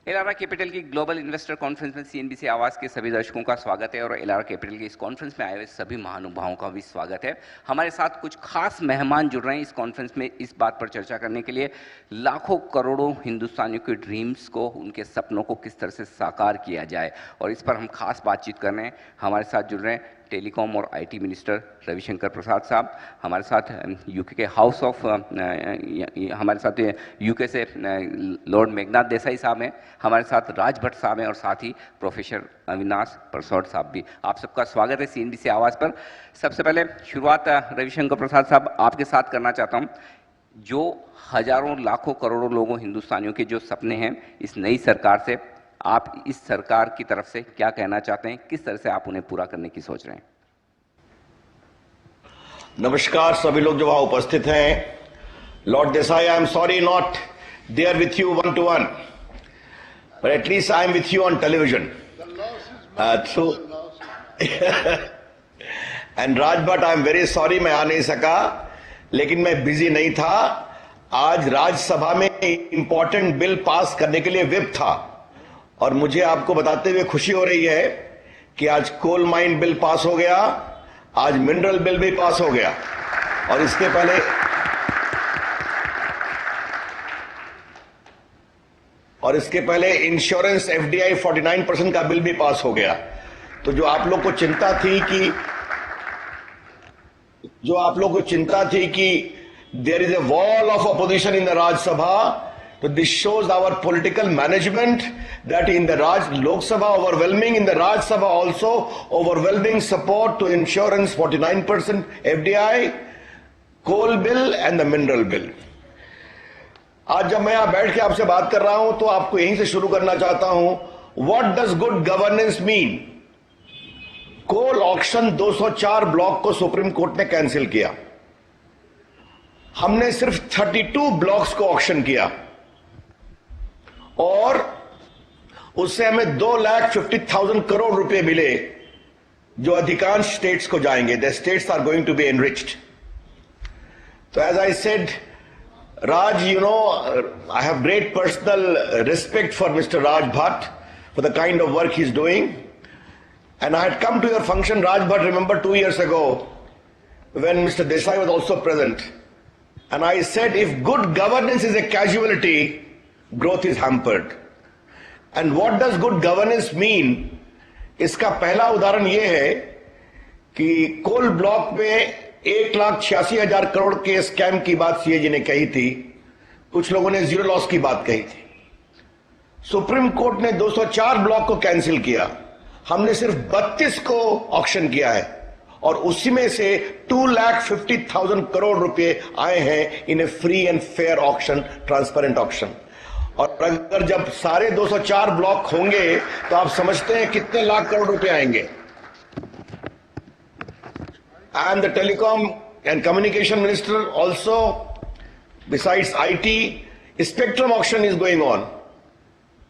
Elara capital की global investor conference में CNBC आवाज के सभी दर्शकों का स्वागत है और एलारा कैपिटल की इस कॉन्फ्रेंस में आए हुए सभी महानुभावों का भी स्वागत है। हमारे साथ कुछ खास मेहमान जुड़ रहे हैं इस कॉन्फ्रेंस में इस बात पर चर्चा करने के लिए लाखों करोड़ों हिंदुस्तानियों के ड्रीम्स को, उनके सपनों को किस तरह से साकार किया जाए, और इस पर हम खास बातचीत कर रहे हैं। हमारे साथ जुड़ रहे हैं टेलीकॉम और आईटी मिनिस्टर रविशंकर प्रसाद साहब, हमारे साथ यूके के हाउस ऑफ हमारे साथ यूके से लॉर्ड मेघनाथ देसाई साहब हैं, हमारे साथ राज भट्ट साहब हैं और साथ ही प्रोफेसर अविनाश परसौड़ साहब भी। आप सबका स्वागत है सीएनबीसी आवाज़ पर। सबसे पहले शुरुआत रविशंकर प्रसाद साहब आपके साथ करना चाहता हूँ। जो हजारों लाखों करोड़ों लोगों हिंदुस्तानियों के जो सपने हैं इस नई सरकार से, आप इस सरकार की तरफ से क्या कहना चाहते हैं, किस तरह से आप उन्हें पूरा करने की सोच रहे हैं? नमस्कार सभी लोग जो वहां उपस्थित हैं। Lord Desai, I am sorry not there with you one to one, but at least I am with you on television through and Raj Bhatt, I am very sorry मैं आ नहीं सका, लेकिन मैं बिजी नहीं था। आज राज्यसभा में इंपॉर्टेंट बिल पास करने के लिए व्हिप था और मुझे आपको बताते हुए खुशी हो रही है कि आज कोल माइन बिल पास हो गया, आज मिनरल बिल भी पास हो गया और इसके पहले इंश्योरेंस एफडीआई 49% का बिल भी पास हो गया। तो जो आप लोग को चिंता थी कि there is a wall of opposition in the Rajya Sabha, so this shows our political management that in the Lok Sabha overwhelming, in the Raj Sabha also overwhelming support to insurance 49% FDI, coal bill and the mineral bill. आज जब मैं यहां बैठ के आपसे बात कर रहा हूं तो आपको यहीं से शुरू करना चाहता हूं। What does good governance mean? Coal auction 204 block को सुप्रीम कोर्ट ने कैंसिल किया। हमने सिर्फ 32 ब्लॉक्स को ऑक्शन किया और उससे हमें 2,50,000 करोड़ रुपए मिले जो अधिकांश स्टेट्स को जाएंगे। The states are going to be enriched. तो as I said, Raj, you know, I have great personal respect for mister Raj Bhatt for the kind of work he is doing, and I had come to your function, Raj Bhatt, remember 2 years ago when Mr. Desai was also present, and I said if good governance is a casualty, growth is hampered. And what does good governance mean? इसका पहला उदाहरण यह है कि coal block में 1,86,000 करोड़ के scam की बात सीएजी ने कही थी, कुछ लोगों ने जीरो लॉस की बात कही थी। सुप्रीम कोर्ट ने 204 ब्लॉक को कैंसिल किया, हमने सिर्फ 32 को ऑक्शन किया है और उसी में से 2,50,000 करोड़ रुपए आए हैं in a free and fair auction, transparent auction. और अगर जब सारे 204 ब्लॉक होंगे तो आप समझते हैं कितने लाख करोड़ रुपए आएंगे। And the telecom and communication minister also, besides IT, spectrum auction is going on.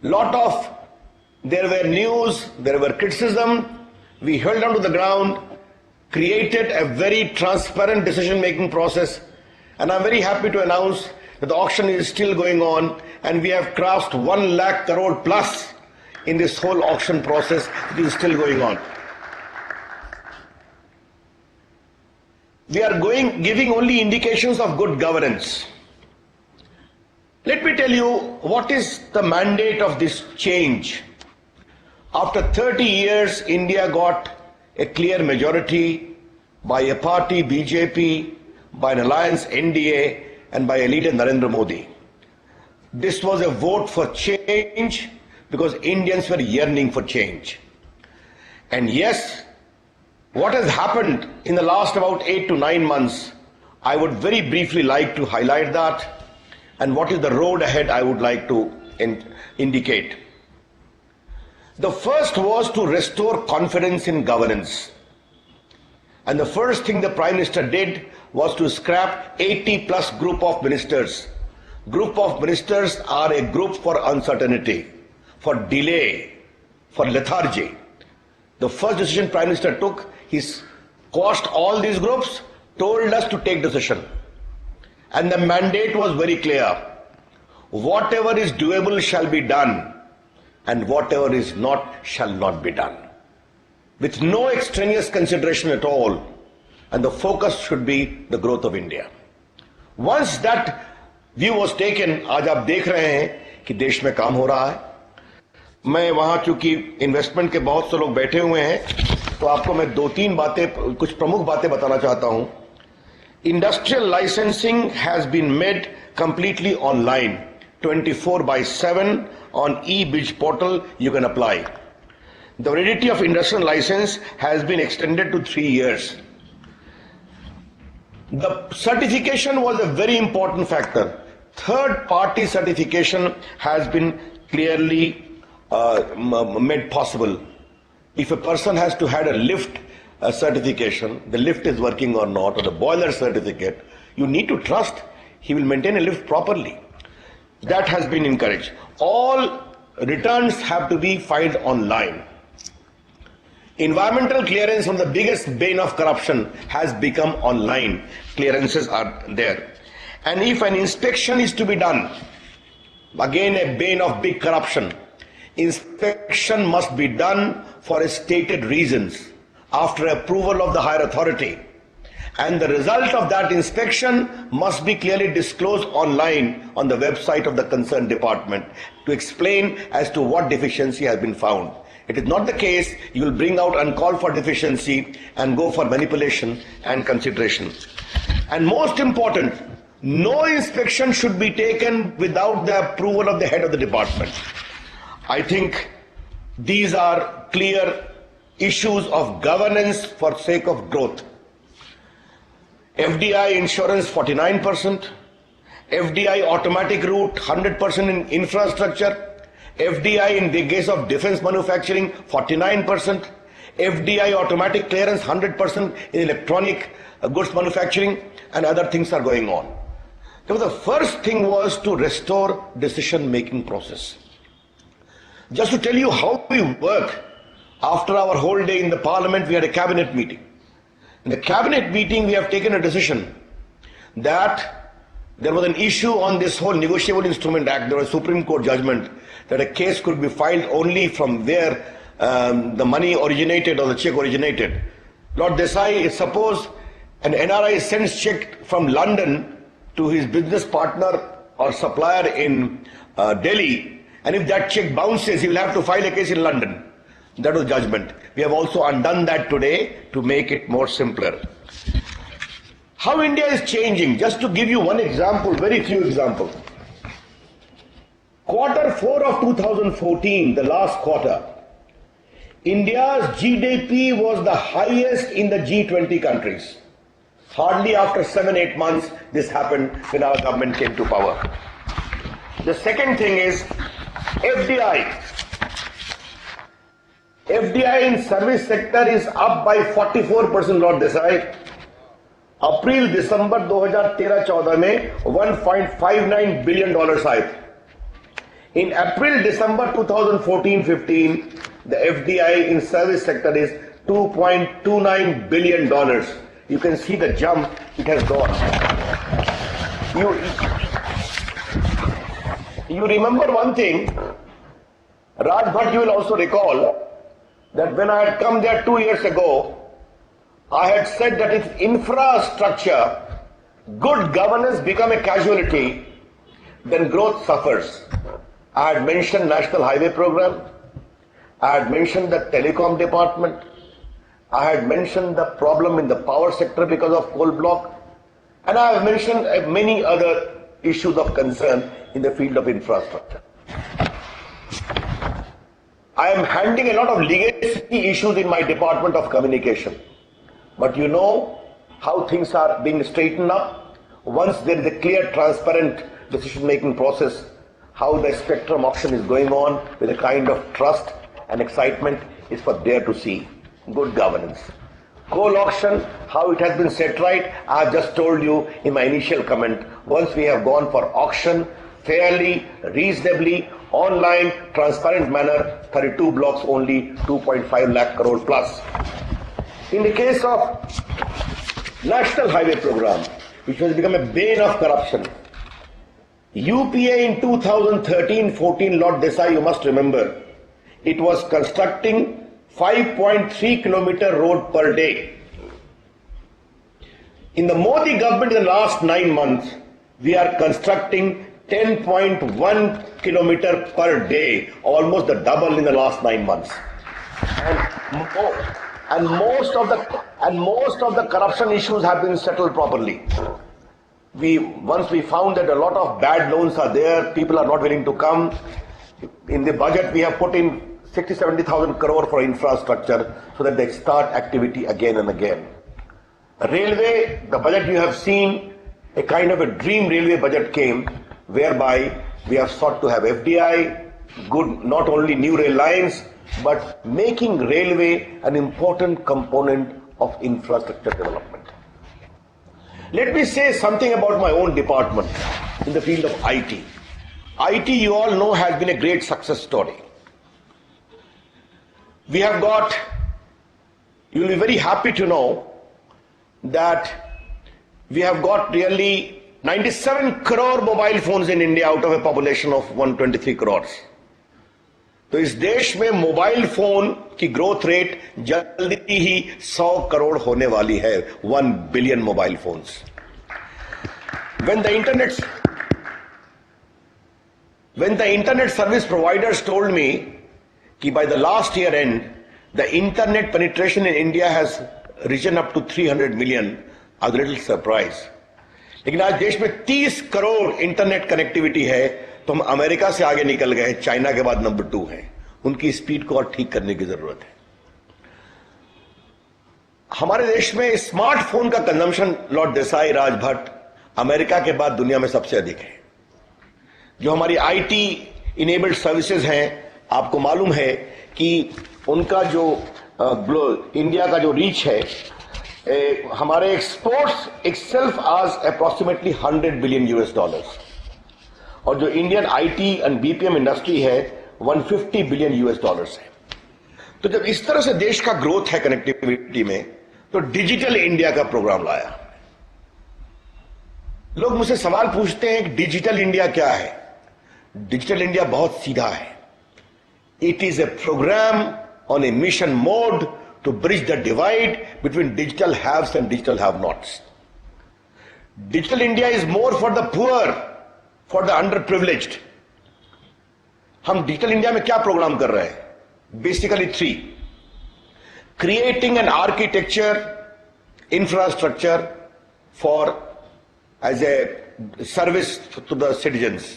Lot of there were news, there were criticism, we held on to the ground, created a very transparent decision making process, and I'm very happy to announce that the auction is still going on and we have crossed 1 lakh crore plus in this whole auction process. It is still going on. We are giving only indications of good governance. Let me tell you what is the mandate of this change. After 30 years, India got a clear majority by a party BJP, by an alliance NDA, and by a leader Narendra Modi. This was a vote for change because Indians were yearning for change. And yes, what has happened in the last about 8 to 9 months, I would very briefly like to highlight that, and what is the road ahead I would like to indicate. The first was to restore confidence in governance. And the first thing the Prime Minister did was to scrap 80 plus group of ministers. Group of ministers are a group for uncertainty, for delay, for lethargy. The first decision Prime Minister took, he quashed all these groups, told us to take decision. And the mandate was very clear. Whatever is doable shall be done. and whatever is not shall not be done. With no extraneous consideration at all, and the focus should be the growth of India. Once that view was taken, आज आप देख रहे हैं कि देश में काम हो रहा है. मैं वहां चूंकि इन्वेस्टमेंट के बहुत से लोग बैठे हुए हैं, तो आपको मैं दो तीन बातें, कुछ प्रमुख बातें बताना चाहता हूं. Industrial licensing has been made completely online, 24/7 on e-Bij portal you can apply. The validity of industrial license has been extended to 3 years. The certification was a very important factor. Third party certification has been clearly made possible. If a person has to have a lift certification, the lift is working or not, or the boiler certificate, you need to trust he will maintain a lift properly. That has been encouraged. All returns have to be filed online. Environmental clearance, one of the biggest bane of corruption, has become online. Clearances are there. And if an inspection is to be done, again a bane of big corruption, inspection must be done for stated reasons, after approval of the higher authority. And the result of that inspection must be clearly disclosed online on the website of the concerned department to explain as to what deficiency has been found. It is not the case you will bring out uncalled for deficiency and go for manipulation and consideration. And most important, no inspection should be taken without the approval of the head of the department. I think these are clear issues of governance for sake of growth. FDI insurance 49%, FDI automatic route 100% in infrastructure, FDI in the case of defense manufacturing 49%, FDI automatic clearance 100% in electronic goods manufacturing, and other things are going on. So the first thing was to restore decision making process. Just to tell you how we work, after our whole day in the parliament we had a cabinet meeting. In the cabinet meeting we have taken a decision that there was an issue on this whole Negotiable Instrument Act. There was a Supreme Court judgment that a case could be filed only from where the money originated or the check originated. Lord Desai, suppose an NRI sends check from London to his business partner or supplier in Delhi, and if that check bounces, he will have to file a case in London. That was judgment. We have also undone that today to make it more simpler. How India is changing, just to give you one example, very few examples. Q4 of 2014, the last quarter, India's GDP was the highest in the G20 countries. Hardly after 7-8 months this happened when our government came to power. The second thing is FDI. FDI in service sector is up by 44%, Lord Desai. अप्रैल दिसंबर 2013-14 में $1.59 billion आए. In April December 2014-15, the FDI in service sector is $2.29 billion. You can see the jump it has gone. You remember one thing, Raj Bhatt, you will also recall that when I had come there 2 years ago, I had said that if infrastructure, good governance become a casualty, then growth suffers. I had mentioned National Highway Program, I had mentioned the Telecom Department, I had mentioned the problem in the power sector because of coal block, and I have mentioned many other issues of concern in the field of infrastructure. I am handling a lot of legacy issues in my Department of Communication. But you know how things are being straightened up once there is a clear, transparent decision-making process, how the spectrum auction is going on with a kind of trust and excitement is for there to see. Good governance. Coal auction, how it has been set right, I have just told you in my initial comment. Once we have gone for auction, fairly, reasonably, online, transparent manner, 32 blocks only, 2.5 lakh crore plus. In the case of National Highway Program, which has become a bane of corruption, UPA in 2013-14, Lord Desai, you must remember, it was constructing 5.3 kilometer road per day. In the Modi government in the last 9 months, we are constructing 10.1 kilometer per day, almost the double in the last 9 months. And most of the corruption issues have been settled properly. Once we found that a lot of bad loans are there, people are not willing to come. In the budget, we have put in 60-70,000 crore for infrastructure so that they start activity again and again. Railway, the budget you have seen, a kind of a dream railway budget came, whereby we have sought to have FDI, good, not only new rail lines, but making railway an important component of infrastructure development. Let me say something about my own department in the field of IT. IT, you all know, has been a great success story. We have got, you will be very happy to know that we have got really 97 crore mobile phones in India out of a population of 123 crores. तो इस देश में mobile phone की growth rate जल्दी ही 100 करोड़ होने वाली है, 1 billion mobile phones. When the internet service providers told me कि by the last year end, the internet penetration in India has risen up to 300 million, I was a little surprised. लेकिन आज देश में 30 crore internet connectivity है, तो हम America से आगे निकल गए, चाइना के बाद नंबर 2 हैं. उनकी स्पीड को और ठीक करने की जरूरत है. हमारे देश में स्मार्टफोन का कंजम्पशन, लॉर्ड देसाई, राजभट्ट, अमेरिका के बाद दुनिया में सबसे अधिक है. जो हमारी आईटी इनेबल्ड सर्विसेज हैं, आपको मालूम है कि उनका जो इंडिया का जो रीच है, हमारे एक्सपोर्ट्स itself आज अप्रोक्सीमेटली $100 billion, और जो Indian IT and BPM industry है $150 billion है. तो जब इस तरह से देश का ग्रोथ है कनेक्टिविटी में, तो डिजिटल इंडिया का प्रोग्राम लाया. लोग मुझसे सवाल पूछते हैं कि डिजिटल इंडिया क्या है. डिजिटल इंडिया बहुत सीधा है. It is a program on a mission mode to bridge the divide between digital haves and digital have-nots. Digital India is more for the poor, for the underprivileged. हम digital India में क्या programme कर रहे हैं? Basically 3. Creating an architecture, infrastructure for as a service to the citizens.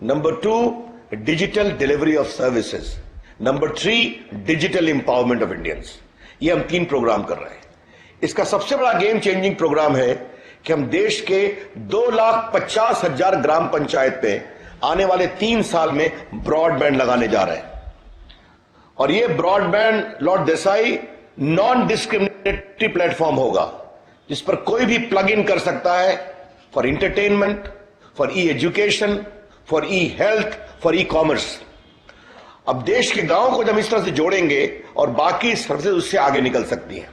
Number 2, digital delivery of services. Number 3, digital empowerment of Indians. ये हम 3 programme कर रहे हैं. इसका सबसे बड़ा गेम चेंजिंग प्रोग्राम है कि हम देश के 2,50,000 ग्राम पंचायत पे आने वाले 3 साल में ब्रॉडबैंड लगाने जा रहे हैं. और ये broadband, Lord Desai, non discriminatory platform होगा, जिस पर कोई भी प्लग इन कर सकता है for entertainment, for E education, for E health, for e commerce. अब देश के गांव को जब इस तरह से जोड़ेंगे और बाकी सर्विसेज उससे आगे निकल सकती हैं.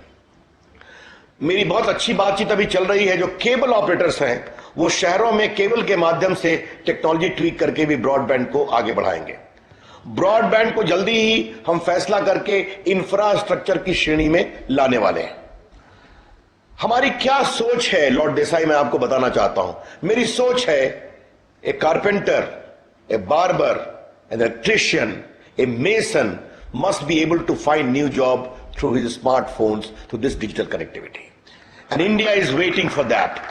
मेरी बहुत अच्छी बातचीत अभी चल रही है. जो केबल ऑपरेटर्स हैं, वो शहरों में केबल के माध्यम से टेक्नोलॉजी ट्वीक करके भी ब्रॉडबैंड को आगे बढ़ाएंगे. ब्रॉडबैंड को जल्दी ही हम फैसला करके इंफ्रास्ट्रक्चर की श्रेणी में लाने वाले हैं. हमारी क्या सोच है, लॉर्ड देसाई, मैं आपको बताना चाहता हूं. मेरी सोच है, a carpenter, a barber, an electrician, a mason must be able to find new job through his smartphones, through this digital connectivity. And India is waiting for that.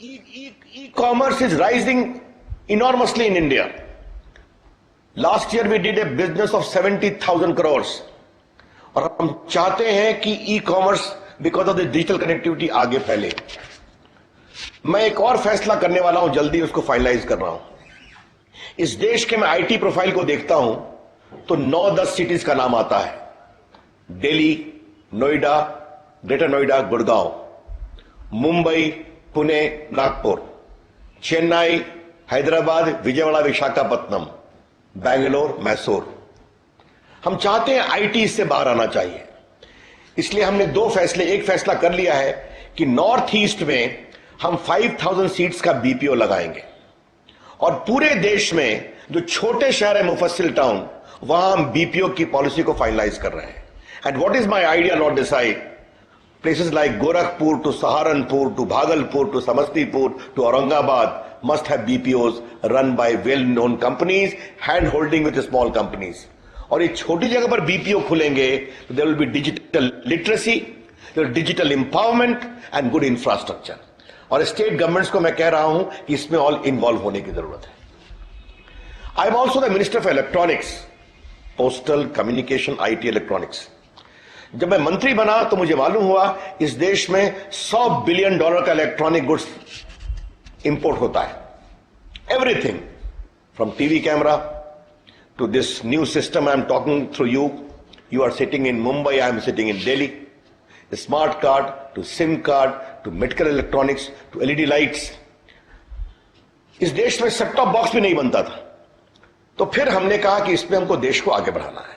E-commerce is rising enormously in India. Last year we did a business of 70,000 crores. और हम चाहते हैं कि e-commerce because of the digital connectivity आगे फैले. मैं एक और फैसला करने वाला हूं, जल्दी उसको फाइनलाइज कर रहा हूं. इस देश के मैं आईटी प्रोफाइल को देखता हूं तो 9-10 सिटीज का नाम आता है. दिल्ली, नोएडा, ग्रेटर नोएडा, गुड़गांव, मुंबई, पुणे, नागपुर, चेन्नई, हैदराबाद, विजयवाड़ा, विशाखापत्तनम, बैंगलोर, मैसूर. हम चाहते हैं आईटी इससे बाहर आना चाहिए. इसलिए हमने एक फैसला कर लिया है कि नॉर्थ ईस्ट में हम 5,000 सीट्स का बीपीओ लगाएंगे और पूरे देश में जो छोटे शहर है मुफस्सिल टाउन, वहां हम बीपीओ की पॉलिसी को फाइनलाइज कर रहे हैं. And what is my idea, Lord Desai? Places like Gorakhpur to Saharanpur to Bhagalpur to Samastipur to Aurangabad must have BPOs run by well-known companies, hand-holding with the small companies. और ये छोटी जगह पर BPO खुलेंगे तो there will be digital literacy, there will be digital empowerment and good infrastructure. और state governments को मैं कह रहा हूं कि इसमें ऑल इन्वॉल्व होने की जरूरत है. I am also the minister for electronics, postal communication, IT, electronics. जब मैं मंत्री बना तो मुझे मालूम हुआ इस देश में $100 बिलियन का इलेक्ट्रॉनिक गुड्स इंपोर्ट होता है. Everything from TV camera to this new system I am talking through you. You are sitting in Mumbai, I am sitting in Delhi. Smart card to sim card to medical electronics to LED lights. इस देश में set top box भी नहीं बनता था. तो फिर हमने कहा कि इसमें हमको देश को आगे बढ़ाना है.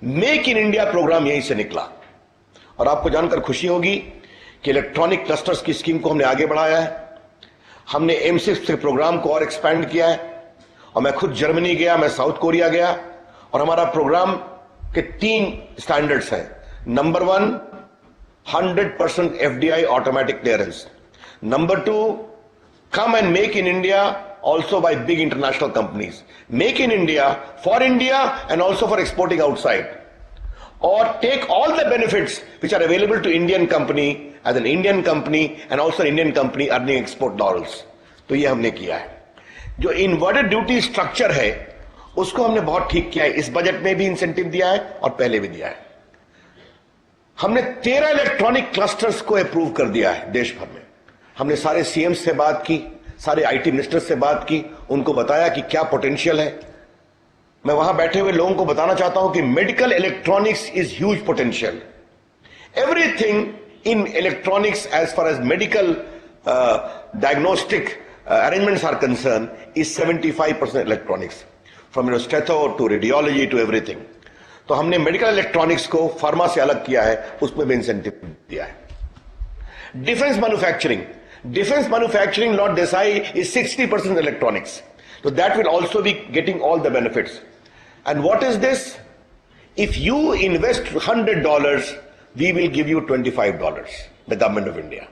मेक इन इंडिया प्रोग्राम यहीं से निकला. और आपको जानकर खुशी होगी कि इलेक्ट्रॉनिक क्लस्टर्स की स्कीम को हमने आगे बढ़ाया है. हमने M6 के प्रोग्राम को और एक्सपैंड किया है. और मैं खुद जर्मनी गया, मैं साउथ कोरिया गया, और हमारा प्रोग्राम के 3 स्टैंडर्ड्स हैं. Number 1, 100% FDI automatic clearance. Number 2, come and make in India also by big international companies. Make in India for India and also for exporting outside. Or take all the benefits which are available to Indian company as an Indian company and also an Indian company earning export dollars. तो ये हमने किया है. जो inverted duty structure है उसको हमने बहुत ठीक किया है. इस बजट में भी इंसेंटिव दिया है और पहले भी दिया है. हमने 13 इलेक्ट्रॉनिक क्लस्टर्स को अप्रूव कर दिया है देश भर में. हमने सारे CM से बात की, सारे IT मिनिस्टर से बात की, उनको बताया कि क्या पोटेंशियल है. मैं वहां बैठे हुए लोगों को बताना चाहता हूं कि medical electronics is huge potential. Everything in electronics as far as medical diagnostic arrangements are concern is 75% electronics, from stetho to radiology to everything. तो हमने मेडिकल इलेक्ट्रॉनिक्स को फार्मा से अलग किया है, उसमें भी इंसेंटिव दिया है. Defence manufacturing, Lord Desai, is 60% electronics. So that will also be getting all the benefits. And what is this? If you invest $100, we will give you $25, the government of India.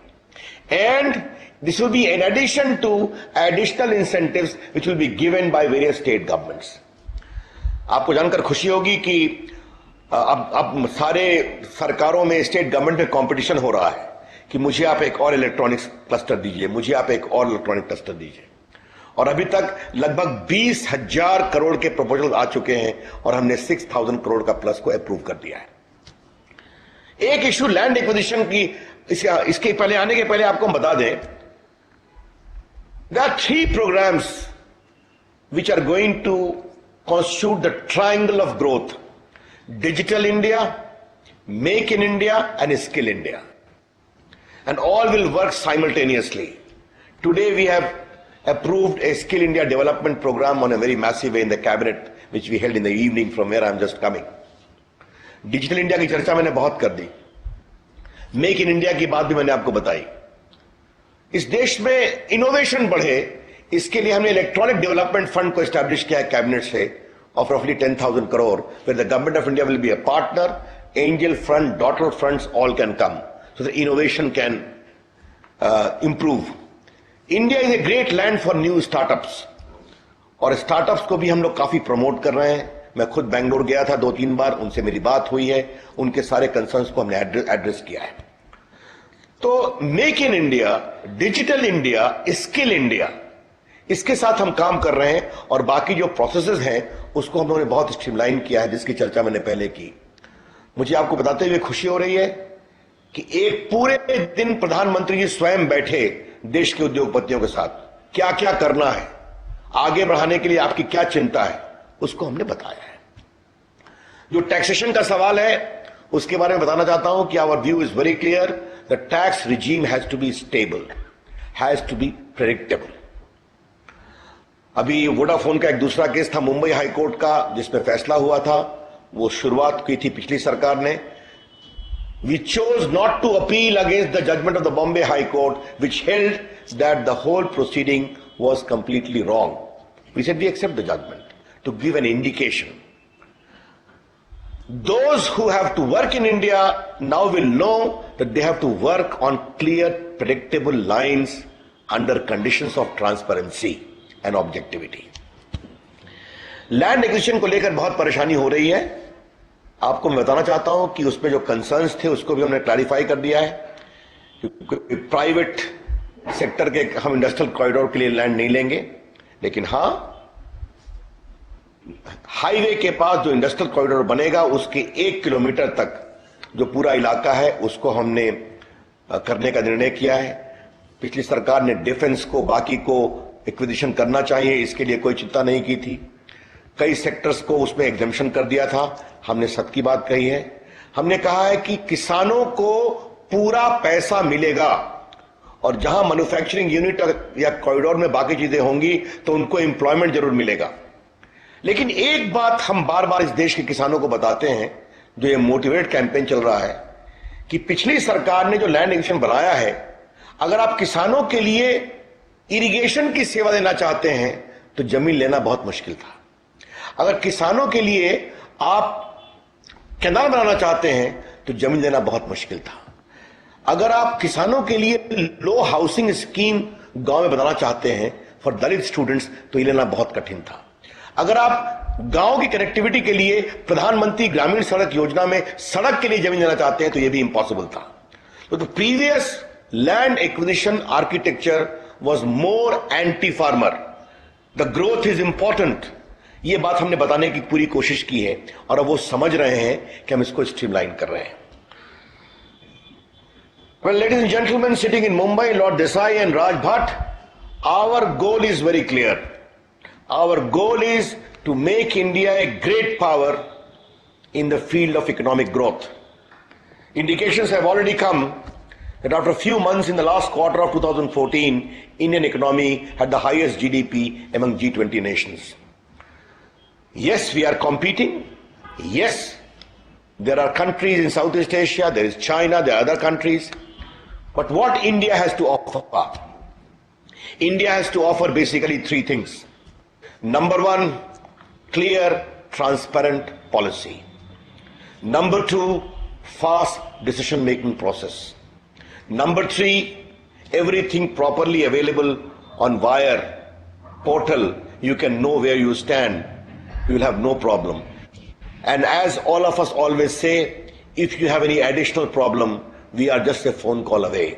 And this will be in addition to additional incentives which will be given by various state governments. आपको जानकर खुशी होगी कि अब सारे सरकारों में, state government में कंपटीशन हो रहा है कि मुझे आप एक और इलेक्ट्रॉनिक्स क्लस्टर दीजिए, मुझे आप एक और इलेक्ट्रॉनिक क्लस्टर दीजिए. और अभी तक लगभग 20,000 करोड़ के प्रपोजल आ चुके हैं और हमने 6,000 करोड़ का प्लस को अप्रूव कर दिया है. एक इशू लैंड एक्विजिशन की, इसके पहले आने के पहले आपको हम बता दें, there are 3 programs which are going to constitute the triangle of growth: Digital India, Make in India and Skill India. And all will work simultaneously. Today we have approved a Skill India development program on a very massive way in the cabinet, which we held in the evening from where I am just coming. Digital India की चर्चा मैंने बहुत कर दी. Make in India की बात भी मैंने आपको बताई. इस देश में इनोवेशन बढ़े, इसके लिए हमने इलेक्ट्रॉनिक डेवलपमेंट फंड को एस्टैब्लिश किया है कैबिनेट से, of roughly 10,000 crore, where the government of India will be a partner. Angel fund, daughter funds, all can come, so that innovation can improve. India is a great land for new startups. और startups को भी हम लोग काफी promote कर रहे हैं. मैं खुद बेंगलोर गया था 2-3 बार, उनसे मेरी बात हुई है, उनके सारे कंसर्न्स को हमने एड्रेस किया है. तो make in India, digital India, skill India, इसके साथ हम काम कर रहे हैं. और बाकी जो प्रोसेसेस हैं उसको हम लोगों ने बहुत स्ट्रीमलाइन किया है, जिसकी चर्चा मैंने पहले की. मुझे आपको बताते हुए खुशी हो रही है कि एक पूरे दिन प्रधानमंत्री जी स्वयं बैठे देश के उद्योगपतियों के साथ, क्या क्या करना है, आगे बढ़ाने के लिए आपकी क्या चिंता है, उसको हमने बताया है. जो टैक्सेशन का सवाल है उसके बारे में बताना चाहता हूं कि our view is very clear. The tax regime has to be stable, has to be predictable. अभी वोडाफोन का एक दूसरा केस था मुंबई हाई कोर्ट का, जिसमें फैसला हुआ था. वो शुरुआत की थी पिछली सरकार ने. We chose not to appeal against the judgment of the Bombay High Court, which held that the whole proceeding was completely wrong. We said we accept the judgment. to give an indication. Those who have to work in India now will know that they have to work on clear, predictable lines under conditions of transparency and objectivity. Land acquisition को लेकर बहुत परेशानी हो रही है. आपको मैं बताना चाहता हूं कि उसमें जो कंसर्न्स थे उसको भी हमने क्लैरिफाई कर दिया है. प्राइवेट सेक्टर के हम इंडस्ट्रियल कॉरिडोर के लिए लैंड नहीं लेंगे, लेकिन हां हाईवे के पास जो इंडस्ट्रियल कॉरिडोर बनेगा उसके 1 किलोमीटर तक जो पूरा इलाका है उसको हमने करने का निर्णय किया है. पिछली सरकार ने डिफेंस को, बाकी को एक्विजिशन करना चाहिए, इसके लिए कोई चिंता नहीं की थी. कई सेक्टर्स को उसमें एग्जम्पशन कर दिया था. हमने सबकी बात कही है. हमने कहा है कि किसानों को पूरा पैसा मिलेगा और जहां मैन्युफैक्चरिंग यूनिट या कॉरिडोर में बाकी चीजें होंगी तो उनको एम्प्लॉयमेंट जरूर मिलेगा. लेकिन एक बात हम बार बार इस देश के किसानों को बताते हैं, जो ये मोटिवेट कैंपेन चल रहा है, कि पिछली सरकार ने जो लैंड एक्विजिशन बनाया है, अगर आप किसानों के लिए इरिगेशन की सेवा देना चाहते हैं तो जमीन लेना बहुत मुश्किल था. अगर किसानों के लिए आप कैनाल बनाना चाहते हैं तो जमीन लेना बहुत मुश्किल था. अगर आप किसानों के लिए लो हाउसिंग स्कीम गांव में बनाना चाहते हैं फॉर दलित स्टूडेंट्स तो ये लेना बहुत कठिन था. अगर आप गांव की कनेक्टिविटी के लिए प्रधानमंत्री ग्रामीण सड़क योजना में सड़क के लिए जमीन लेना चाहते हैं तो यह भी इंपॉसिबल था. तो the previous land acquisition architecture was more anti farmer. The growth is important. यह बात हमने बताने की पूरी कोशिश की है और अब वो समझ रहे हैं कि हम इसको स्ट्रीमलाइन कर रहे हैं. Well, ladies and gentlemen, sitting in Mumbai, Lord Desai and Raj Bhatt, our goal is very clear. Our goal is to make India a great power in the field of economic growth. Indications have already come that after a few months in the last quarter of 2014, Indian economy had the highest GDP among G20 nations. Yes, we are competing. Yes, there are countries in Southeast Asia, there is China, there are other countries. But what India has to offer? India has to offer basically 3 things. Number 1, clear, transparent policy. Number 2, fast decision-making process. Number 3, everything properly available on wire, portal. You can know where you stand. You will have no problem. And as all of us always say, if you have any additional problem, we are just a phone call away.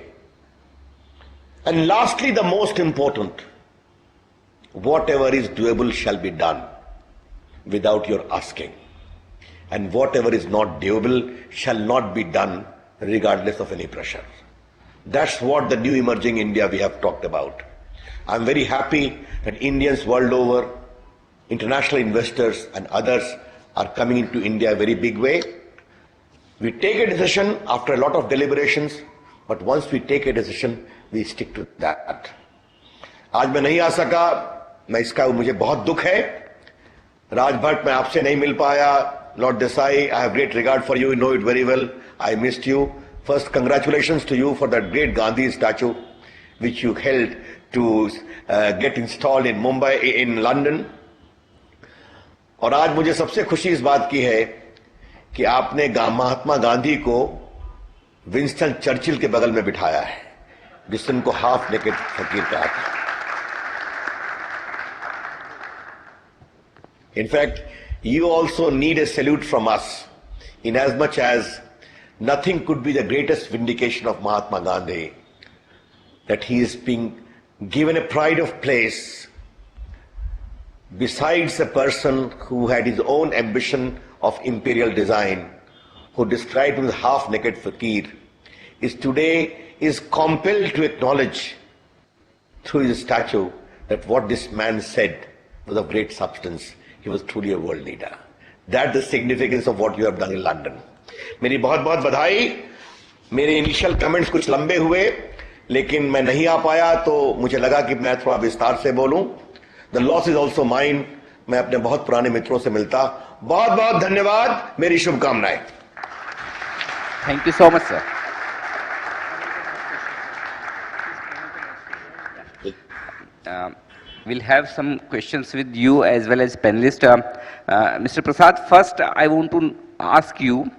And lastly, the most important, whatever is doable shall be done without your asking. And whatever is not doable shall not be done regardless of any pressure. That's what the new emerging India we have talked about. I'm very happy that Indians world over, international investors and others are coming into India a very big way. We take a decision after a lot of deliberations, but once we take a decision, we stick to that. आज मैं नहीं आ सका, मैं इसका मुझे बहुत दुख है. राज भट्ट, मैं आपसे नहीं मिल पाया. Lord Desai, I have great regard for you. You know it very well. I missed you. First, congratulations to you for that great Gandhi statue, which you held to get installed in Mumbai, in London. और आज मुझे सबसे खुशी इस बात की है कि आपने महात्मा गांधी को विंस्टन चर्चिल के बगल में बिठाया है, जिसने उनको हाफ नेकेड फकीर कहा था. In fact, you also need a salute from us, in as much as nothing could be the greatest vindication of Mahatma Gandhi, that he is being given a pride of place besides a person who had his own ambition of imperial design, who described him as half-naked fakir, is compelled to acknowledge through his statue that what this man said was of great substance. He was truly a world leader. That's the significance of what you have done in London. मेरी बहुत बहुत बधाई. मेरे initial comments कुछ लंबे हुए, लेकिन मैं नहीं आ पाया, तो मुझे लगा कि मैं थोड़ा विस्तार से बोलूं. The loss is also mine. मैं अपने बहुत पुराने मित्रों से मिलता. बहुत बहुत धन्यवाद. मेरी शुभकामनाएं. Thank you so much, sir. we'll have some questions with you as well as panelist. Mr. Prasad, first I want to ask you,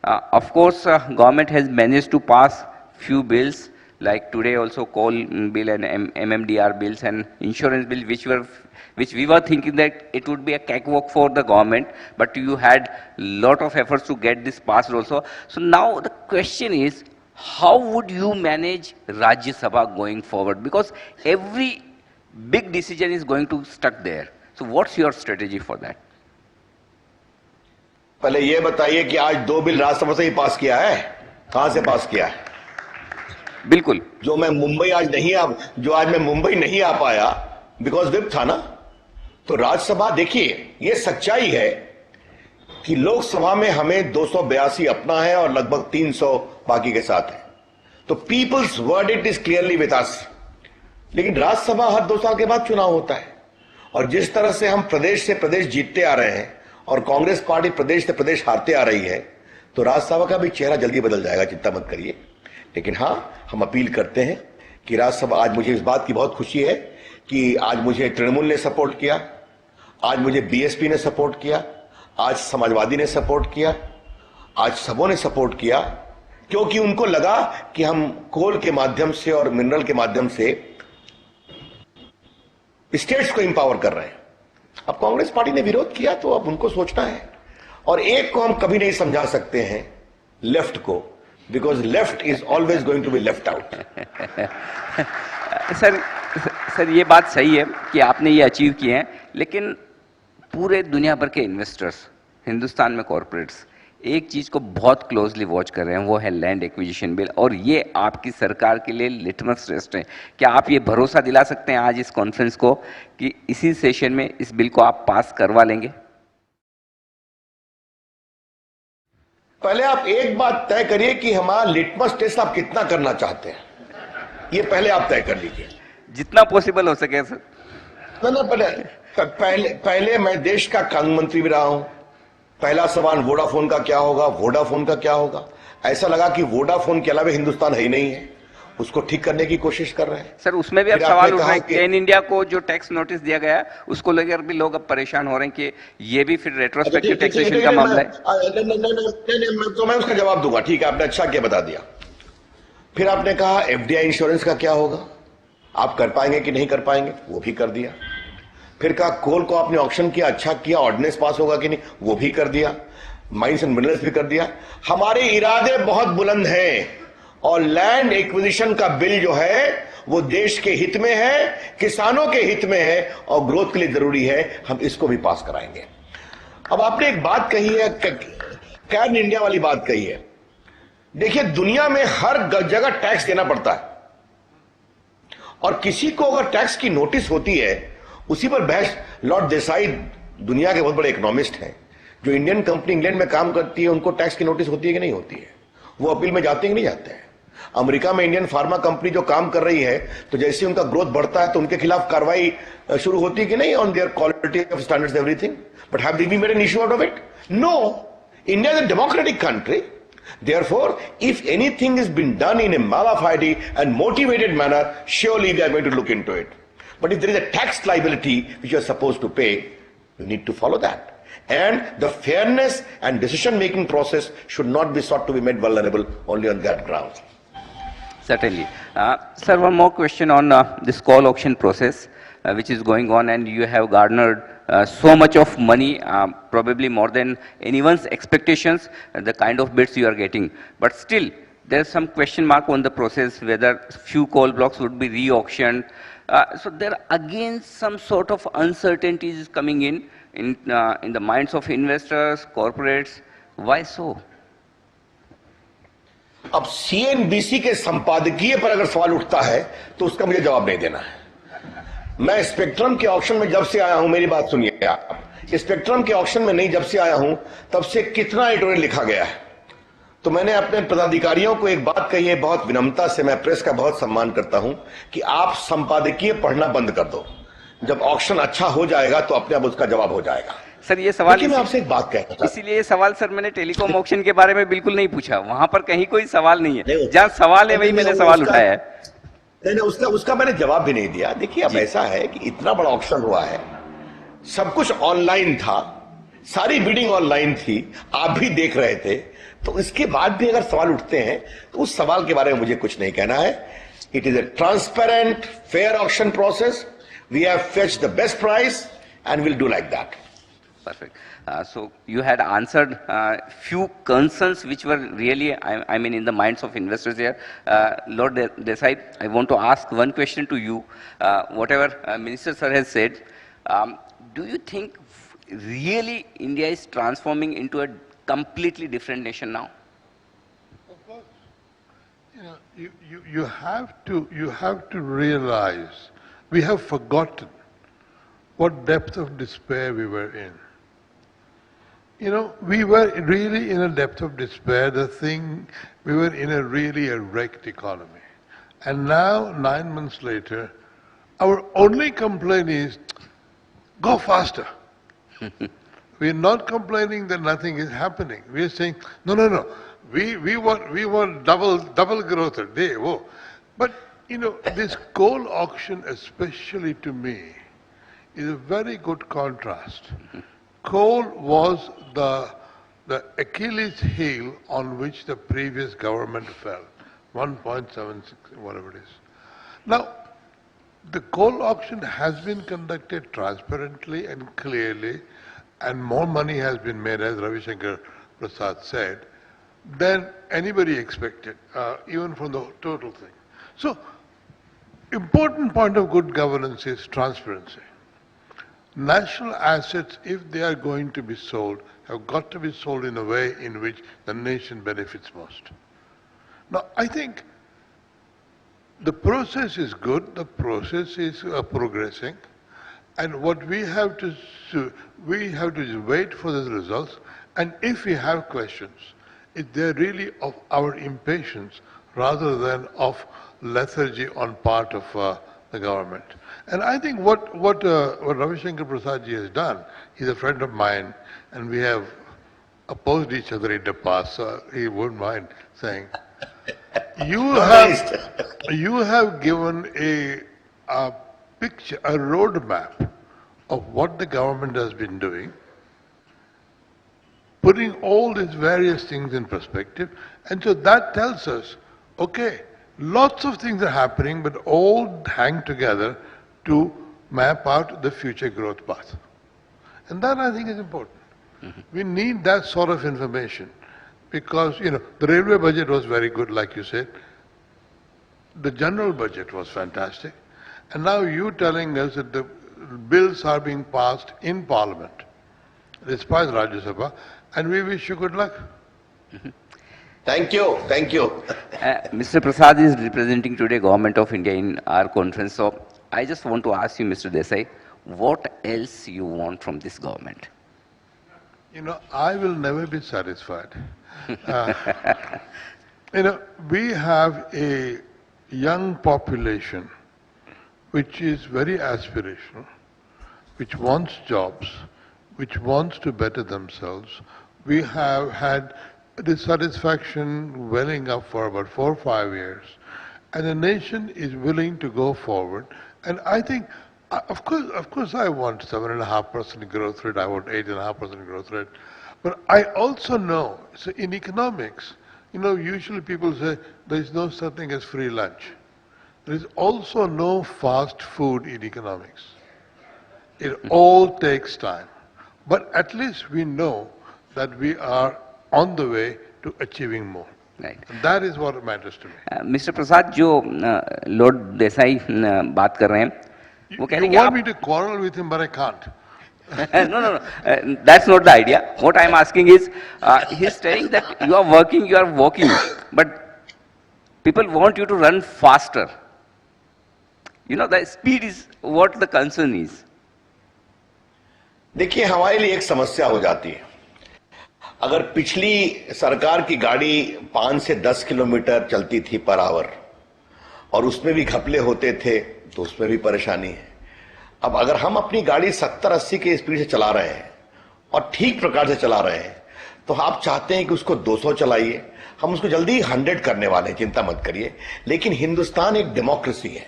of course, government has managed to pass few bills, like today also coal bill and MMDR bills and insurance bill, which we were thinking that it would be a cakewalk for the government, but you had lot of efforts to get this passed also. So now the question is, how would you manage Rajya Sabha going forward? Because every big decision is going to stuck there. So what's your strategy for that? पहले ये बताइए कि आज 2 bill Rajya Sabha से ही पास किया है, कहां से पास किया है? बिल्कुल। जो आज मैं मुंबई नहीं आ पाया बिकॉज विप था ना, तो राज्यसभा, देखिए ये सच्चाई है कि लोकसभा में हमें 282 अपना है और लगभग 300 बाकी के साथ है, तो people's verdict is clearly with us. लेकिन राज्यसभा हर 2 साल के बाद चुनाव होता है, और जिस तरह से हम प्रदेश से प्रदेश जीतते आ रहे हैं और कांग्रेस पार्टी प्रदेश से प्रदेश हारते आ रही है, तो राज्यसभा का भी चेहरा जल्दी बदल जाएगा, चिंता मत करिए। लेकिन हां, हम अपील करते हैं कि राज्यसभा, आज मुझे इस बात की बहुत खुशी है कि आज मुझे तृणमूल ने सपोर्ट किया, आज मुझे बीएसपी ने सपोर्ट किया, आज समाजवादी ने सपोर्ट किया, आज सबों ने सपोर्ट किया, क्योंकि उनको लगा कि हम कोल के माध्यम से और मिनरल के माध्यम से स्टेट्स को इंपावर कर रहे हैं। अब कांग्रेस पार्टी ने विरोध किया, तो अब उनको सोचना है, और एक को हम कभी नहीं समझा सकते हैं, लेफ्ट को, because left is always going to be left out. Sir ये बात सही है कि आपने ये अचीव किए हैं, लेकिन पूरे दुनिया भर के इन्वेस्टर्स, हिंदुस्तान में कॉर्पोरेट्स एक चीज को बहुत क्लोजली वॉच कर रहे हैं, वो है लैंड एक्विजिशन बिल, और ये आपकी सरकार के लिए लिटमस टेस्ट है। क्या आप ये भरोसा दिला सकते हैं आज इस कॉन्फ्रेंस को कि इसी सेशन में इस बिल को आप पास करवा लेंगे? पहले आप एक बात तय करिए कि हमारा लिटमस टेस्ट आप कितना करना चाहते हैं, ये पहले आप तय कर लीजिए। जितना पॉसिबल हो सके सर। पहले मैं देश का कानून मंत्री भी रहा हूं। पहला सवाल वोडाफोन का क्या होगा, वोडाफोन का क्या होगा। ऐसा लगा कि वोडाफोन के अलावा हिंदुस्तान है ही नहीं है, उसको ठीक करने की कोशिश कर रहे हैं। सर उसमें भी अब सवाल उठ रहे हैं, केन इंडिया को जो टैक्स नोटिस दिया गया है उसको लेकर भी लोग अब परेशान हो रहे हैं कि ये भी फिर रेट्रोस्पेक्टिव टैक्सेशन का मामला है। तो मैं उसका जवाब दूंगा, ठीक है, आपने अच्छा किया बता दिया। फिर आपने कहा एफडीआई इंश्योरेंस का क्या होगा, आप कर पाएंगे कि नहीं कर पाएंगे, वो भी कर दिया। फिर कहा कोल को आपने ऑक्शन किया, अच्छा किया, ऑर्डिनेंस पास होगा कि नहीं, वो भी कर दिया। माइंस एंड मिनरल्स भी कर दिया। हमारे इरादे बहुत बुलंद हैं, और लैंड एक्विजिशन का बिल जो है वो देश के हित में है, किसानों के हित में है, और ग्रोथ के लिए जरूरी है, हम इसको भी पास कराएंगे। अब आपने एक बात कही है, कैन इंडिया वाली बात कही है। देखिए दुनिया में हर जगह टैक्स देना पड़ता है, और किसी को अगर टैक्स की नोटिस होती है, उसी पर बहस। लॉर्ड देसाई दुनिया के बहुत बड़े इकोनॉमिस्ट हैं, जो इंडियन कंपनी इंग्लैंड में काम करती है उनको टैक्स की नोटिस होती है कि नहीं होती है, वो अपील में जाते हैं कि नहीं जाते हैं। अमेरिका में इंडियन फार्मा कंपनी जो काम कर रही है, तो जैसे उनका ग्रोथ बढ़ता है तो उनके खिलाफ कार्रवाई शुरू होती है कि नहीं, on there quality of standards everything. But have they made an issue out of it? No. India is a democratic country, therefore if anything has been done in a mala fide and motivated manner, surely we are going to look into it. But if there is a tax liability which you are supposed to pay, you need to follow that, and the fairness and decision making process should not be sought to be made vulnerable only on that grounds. Certainly. Sir, one more question on this coal auction process which is going on, and you have garnered so much of money, probably more than anyone's expectations, the kind of bids you are getting. But still, there is some question mark on the process, whether few coal blocks would be re-auctioned. So there are again some sort of uncertainties coming in the minds of investors, corporates. Why so? अब CNBC के संपादकीय पर अगर सवाल उठता है तो उसका मुझे जवाब नहीं देना है। मैं स्पेक्ट्रम के ऑक्शन में जब से आया हूं, मेरी बात सुनिए आप, स्पेक्ट्रम के ऑक्शन में नहीं, जब से आया हूं तब से कितना एडिटोरियल लिखा गया है। तो मैंने अपने पदाधिकारियों को एक बात कही है, बहुत विनम्रता से, मैं प्रेस का बहुत सम्मान करता हूं, कि आप संपादकीय पढ़ना बंद कर दो। जब ऑक्शन अच्छा हो जाएगा तो अपने आप उसका जवाब हो जाएगा। सर ये सवाल, मैं आपसे एक बात कहता हूं, इसीलिए ये सवाल सर मैंने टेलीकॉम ऑक्शन के बारे में बिल्कुल नहीं पूछा, वहां पर कहीं कोई सवाल नहीं है, जहां सवाल है वही मैंने सवाल उठाया है। नहीं, उसका उसका मैंने जवाब भी नहीं दिया। देखिए, अब जी। ऐसा है कि इतना बड़ा ऑक्शन हुआ है, सब कुछ ऑनलाइन था, सारी बिडिंग ऑनलाइन थी, आप भी देख रहे थे, तो इसके बाद भी अगर सवाल उठते हैं तो उस सवाल के बारे में मुझे कुछ नहीं कहना है। It is a transparent fair auction process, we have fetched the best price and will do like that. Perfect. So you had answered few concerns which were really, I mean, in the minds of investors here. Lord Desai, I want to ask one question to you. Whatever Minister Sir has said, do you think really India is transforming into a completely different nation now? Of course. You know, you have to realize we have forgotten what depth of despair we were in. You know, we were really in a depth of despair. We were in a really wrecked economy. And now, 9 months later, our only complaint is, go faster. We are not complaining that nothing is happening. We are saying, no. We want double growth a day. Whoa. But, you know, this coal auction, especially to me, is a very good contrast. Coal was the Achilles heel on which the previous government fell, 1.76, whatever it is. Now, the coal auction has been conducted transparently and clearly, and more money has been made, as Ravi Shankar Prasad said, than anybody expected, even from the total thing. So, important point of good governance is transparency. National assets, if they are going to be sold, have got to be sold in a way in which the nation benefits most. Now, I think the process is good, the process is progressing, and what we have to just wait for the results, and if we have questions, if they're really of our impatience rather than of lethargy on part of the government. And I think what Ravi Shankar Prasad ji has done, he's a friend of mine, and we have opposed each other in the past, so he wouldn't mind saying, you have given a picture, a roadmap of what the government has been doing, putting all these various things in perspective, and so that tells us, okay, lots of things are happening, but all hang together to map out the future growth path. And that, I think, is important. We need that sort of information because, you know, the railway budget was very good, like you said. The general budget was fantastic. And now you telling us that the bills are being passed in Parliament, despite Rajya Sabha, and we wish you good luck. Thank you, thank you. Mr. Prasad is representing today Government of India in our conference. So I just want to ask you, Mr. Desai, what else you want from this government? You know, I will never be satisfied. You know, we have a young population which is very aspirational, which wants jobs, which wants to better themselves. We have had dissatisfaction welling up for about 4 or 5 years, and the nation is willing to go forward. And I think, of course, I want 7.5% growth rate. I want 8.5% growth rate. But I also know, so in economics, you know, usually people say there is no such thing as free lunch. There is also no fast food in economics. It all takes time. But at least we know that we are on the way to achieving more. Right. And that is what matters to me. Mr. Prasad, जो Lord Desai बात कर रहे हैं, वो कह रहे You हैं कि want आप me to quarrel with him, but I can't. no, that's not the idea. What I'm asking is, he's telling that you are walking, but people want you to run faster. You know, the speed is what the concern is. देखिए, हमारे लिए एक समस्या हो जाती है। अगर पिछली सरकार की गाड़ी 5 से 10 किलोमीटर चलती थी पर आवर और उसमें भी घपले होते थे तो उसमें भी परेशानी है। अब अगर हम अपनी गाड़ी 70-80 के स्पीड से चला रहे हैं और ठीक प्रकार से चला रहे हैं तो आप चाहते हैं कि उसको 200 चलाइए, हम उसको जल्दी 100 करने वाले हैं, चिंता मत करिए। लेकिन हिंदुस्तान एक डेमोक्रेसी है,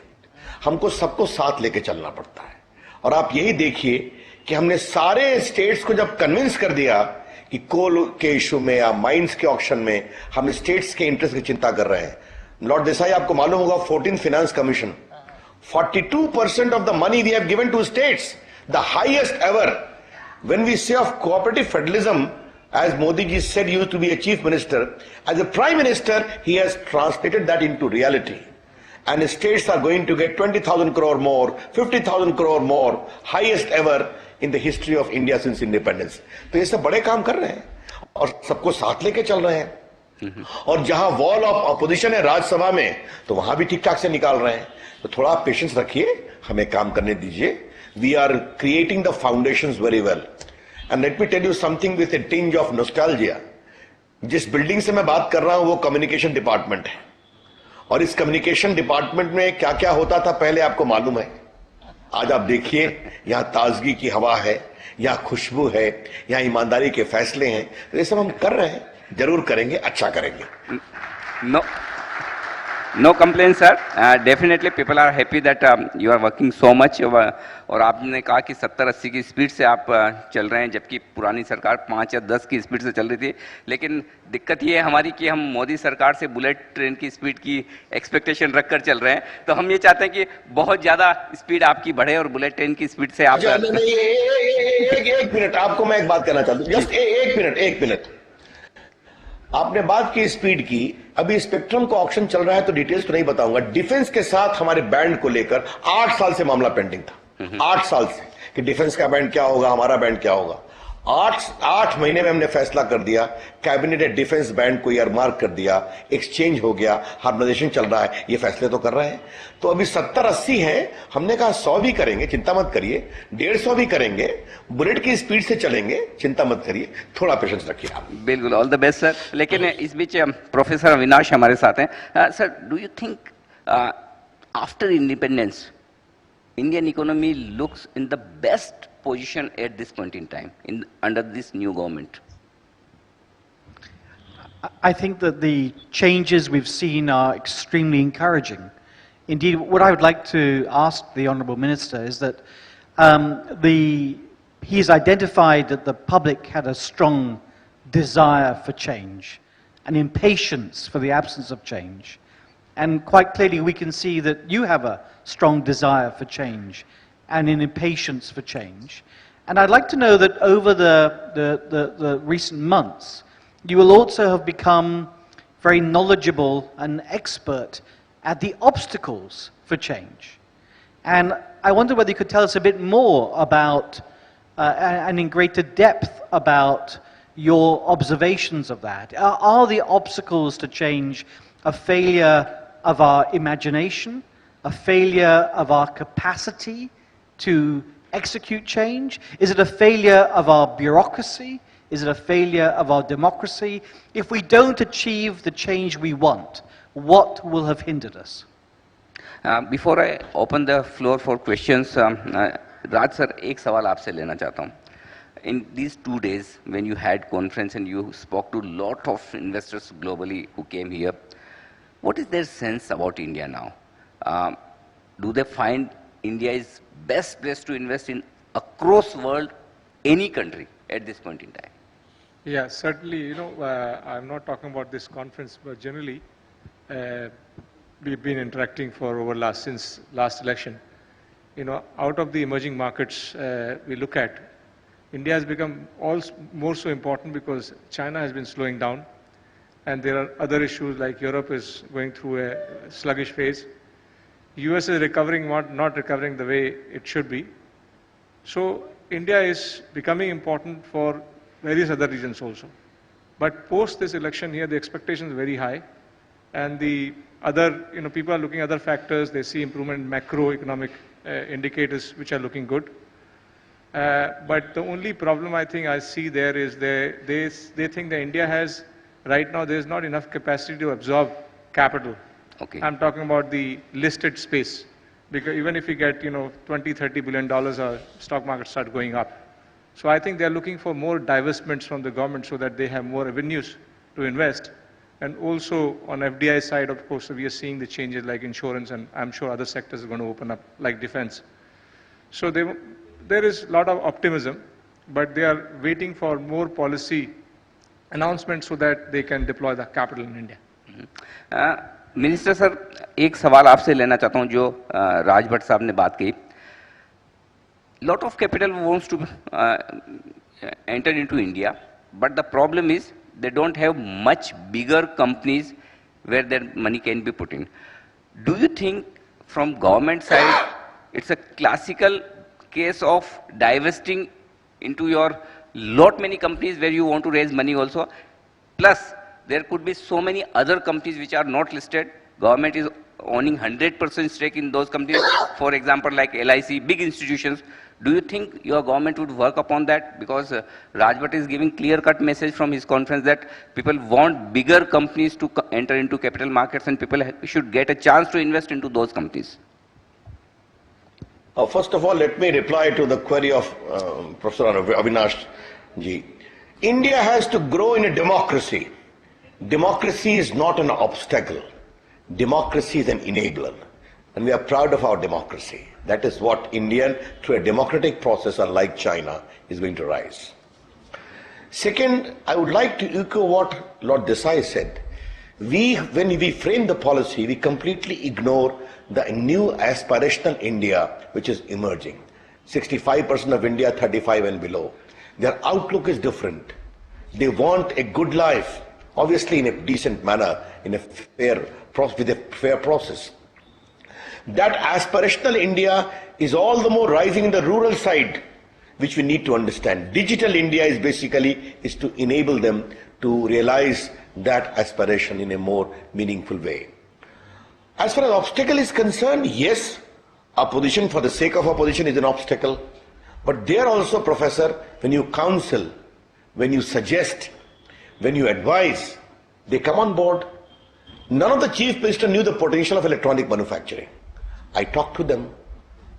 हमको सबको साथ लेके चलना पड़ता है। और आप यही देखिए कि हमने सारे स्टेट्स को जब कन्विंस कर दिया कि कोल के इशू में या माइंस के ऑक्शन में हम स्टेट्स के इंटरेस्ट की चिंता कर रहे हैं। लॉर्ड देसाई, आपको मालूम होगा 14th finance commission, 42% of the money we have given to states, the highest ever. When we say of cooperative federalism, as Modi ji said, he used to be a chief minister, as a prime minister, he has translated that into reality. And states are going to get 20,000 crore more, 50,000 crore more, highest ever in the history of India since independence. तो ये सब बड़े काम कर रहे हैं और सबको साथ लेके चल रहे हैं। और जहां वॉल ऑफ अपोजिशन है राज्यसभा में, तो वहां भी ठीक ठाक से निकाल रहे हैं। तो थोड़ा आप पेशेंस रखिए, हमें काम करने दीजिए। We are creating the foundations very well. And let me tell you something with a tinge of nostalgia. जिस बिल्डिंग से मैं बात कर रहा हूं वो कम्युनिकेशन डिपार्टमेंट है, और इस कम्युनिकेशन डिपार्टमेंट में क्या क्या होता था पहले आपको मालूम है। आज आप देखिए, यहां ताजगी की हवा है, यहां खुशबू है, यहां ईमानदारी के फैसले हैं। तो ये सब हम कर रहे हैं, जरूर करेंगे, अच्छा करेंगे। No complaints, sir. Definitely people are happy that you are working so much. और आपने कहा कि 70-80 की स्पीड से आप चल रहे हैं, जबकि पुरानी सरकार 5 या 10 की स्पीड से चल रही थी। लेकिन दिक्कत ये है हमारी कि हम मोदी सरकार से बुलेट ट्रेन की स्पीड की एक्सपेक्टेशन रखकर चल रहे हैं। तो हम ये चाहते हैं कि बहुत ज़्यादा स्पीड आपकी बढ़े और बुलेट ट्रेन की स्पीड से आप... नहीं, एक मिनट, आपको मैं एक बात कहना चाहता हूँ। जस्ट एक मिनट। आपने बात की स्पीड की, अभी स्पेक्ट्रम का ऑक्शन चल रहा है, तो डिटेल्स तो नहीं बताऊंगा। डिफेंस के साथ हमारे बैंड को लेकर 8 साल से मामला पेंडिंग था। 8 साल से कि डिफेंस का बैंड क्या होगा, हमारा बैंड क्या होगा। 8 महीने में हमने फैसला कर दिया, कैबिनेट ने डिफेंस बैंड को ईयरमार्क कर दिया, एक्सचेंज हो गया, हार्मोनाइजेशन चल रहा है, ये फैसले तो कर रहे हैं। तो अभी 70-80 है, हमने कहा 100 भी करेंगे, चिंता मत करिए, 150 भी करेंगे, बुलेट की स्पीड से चलेंगे, चिंता मत करिए, थोड़ा पेशेंस रखिए आप। बिल्कुल, ऑल द बेस्ट सर। लेकिन इस बीच प्रोफेसर अविनाश हमारे साथ हैं। Sir, do you think after independence Indian economy looks in the best position at this point in time under this new government? I think that the changes we've seen are extremely encouraging. Indeed, what I would like to ask the Honourable Minister is that he's identified that the public had a strong desire for change, an impatience for the absence of change. And quite clearly we can see that you have a strong desire for change and an impatience for change. And I'd like to know that over the recent months, you will also have become very knowledgeable and expert at the obstacles for change. And I wonder whether you could tell us a bit more about, and in greater depth about your observations of that. Are the obstacles to change a failure of our imagination, a failure of our capacity to execute change? Is it a failure of our bureaucracy? Is it a failure of our democracy? If we don't achieve the change we want, what will have hindered us? Before I open the floor for questions, Raj sir, एक सवाल आपसे लेना चाहता हूँ. In these 2 days, when you had conference and you spoke to lot of investors globally who came here, what is their sense about India now? Do they find India is best place to invest in across world, any country at this point in time? Yeah, certainly, you know, I'm not talking about this conference, but generally, we've been interacting for over since last election. You know, out of the emerging markets we look at, India has become more so important because China has been slowing down, and there are other issues like Europe is going through a sluggish phase. US is recovering, not recovering the way it should be. So India is becoming important for various other regions also. But post this election here, the expectation is very high, and the other, you know, people are looking at other factors. They see improvement in macroeconomic indicators which are looking good. But the only problem I think I see there is they think that India has, right now, there's not enough capacity to absorb capital. Okay. I'm talking about the listed space, because even if you get, you know, $20-30 billion, our stock market start going up. So I think they're looking for more divestments from the government so that they have more avenues to invest. And also on FDI side, of course, we are seeing the changes like insurance, and I'm sure other sectors are going to open up, like defense. So there is a lot of optimism, but they are waiting for more policy announcements so that they can deploy the capital in India. Minister sir, एक सवाल आपसे लेना चाहता हूं जो राज भट्ट साहब ने बात की. Lot of capital wants to enter into India, but the problem is they don't have much bigger companies where their money can be put in. Do you think from government side it's a classical case of divesting into your lot many companies where you want to raise money also? Plus, there could be so many other companies which are not listed. Government is owning 100% stake in those companies. For example, like LIC, big institutions. Do you think your government would work upon that? Because Raj Bhatt is giving clear-cut message from his conference that people want bigger companies to enter into capital markets, and people should get a chance to invest into those companies. First of all, let me reply to the query of Professor Avinash ji. India has to grow in a democracy. Democracy is not an obstacle. Democracy is an enabler. And we are proud of our democracy. That is what India, through a democratic process unlike China, is going to rise. Second, I would like to echo what Lord Desai said. When we frame the policy, we completely ignore the new aspirational India which is emerging. 65% of India, 35 and below. Their outlook is different. They want a good life, obviously in a decent manner, in a with a fair process. That aspirational India is all the more rising in the rural side, which we need to understand. Digital India is basically to enable them to realize that aspiration in a more meaningful way. As far as obstacle is concerned, yes, opposition for the sake of opposition is an obstacle. But there also, Professor, when you counsel, when you suggest, when you advise, they come on board. None of the chief ministers knew the potential of electronic manufacturing. I talked to them.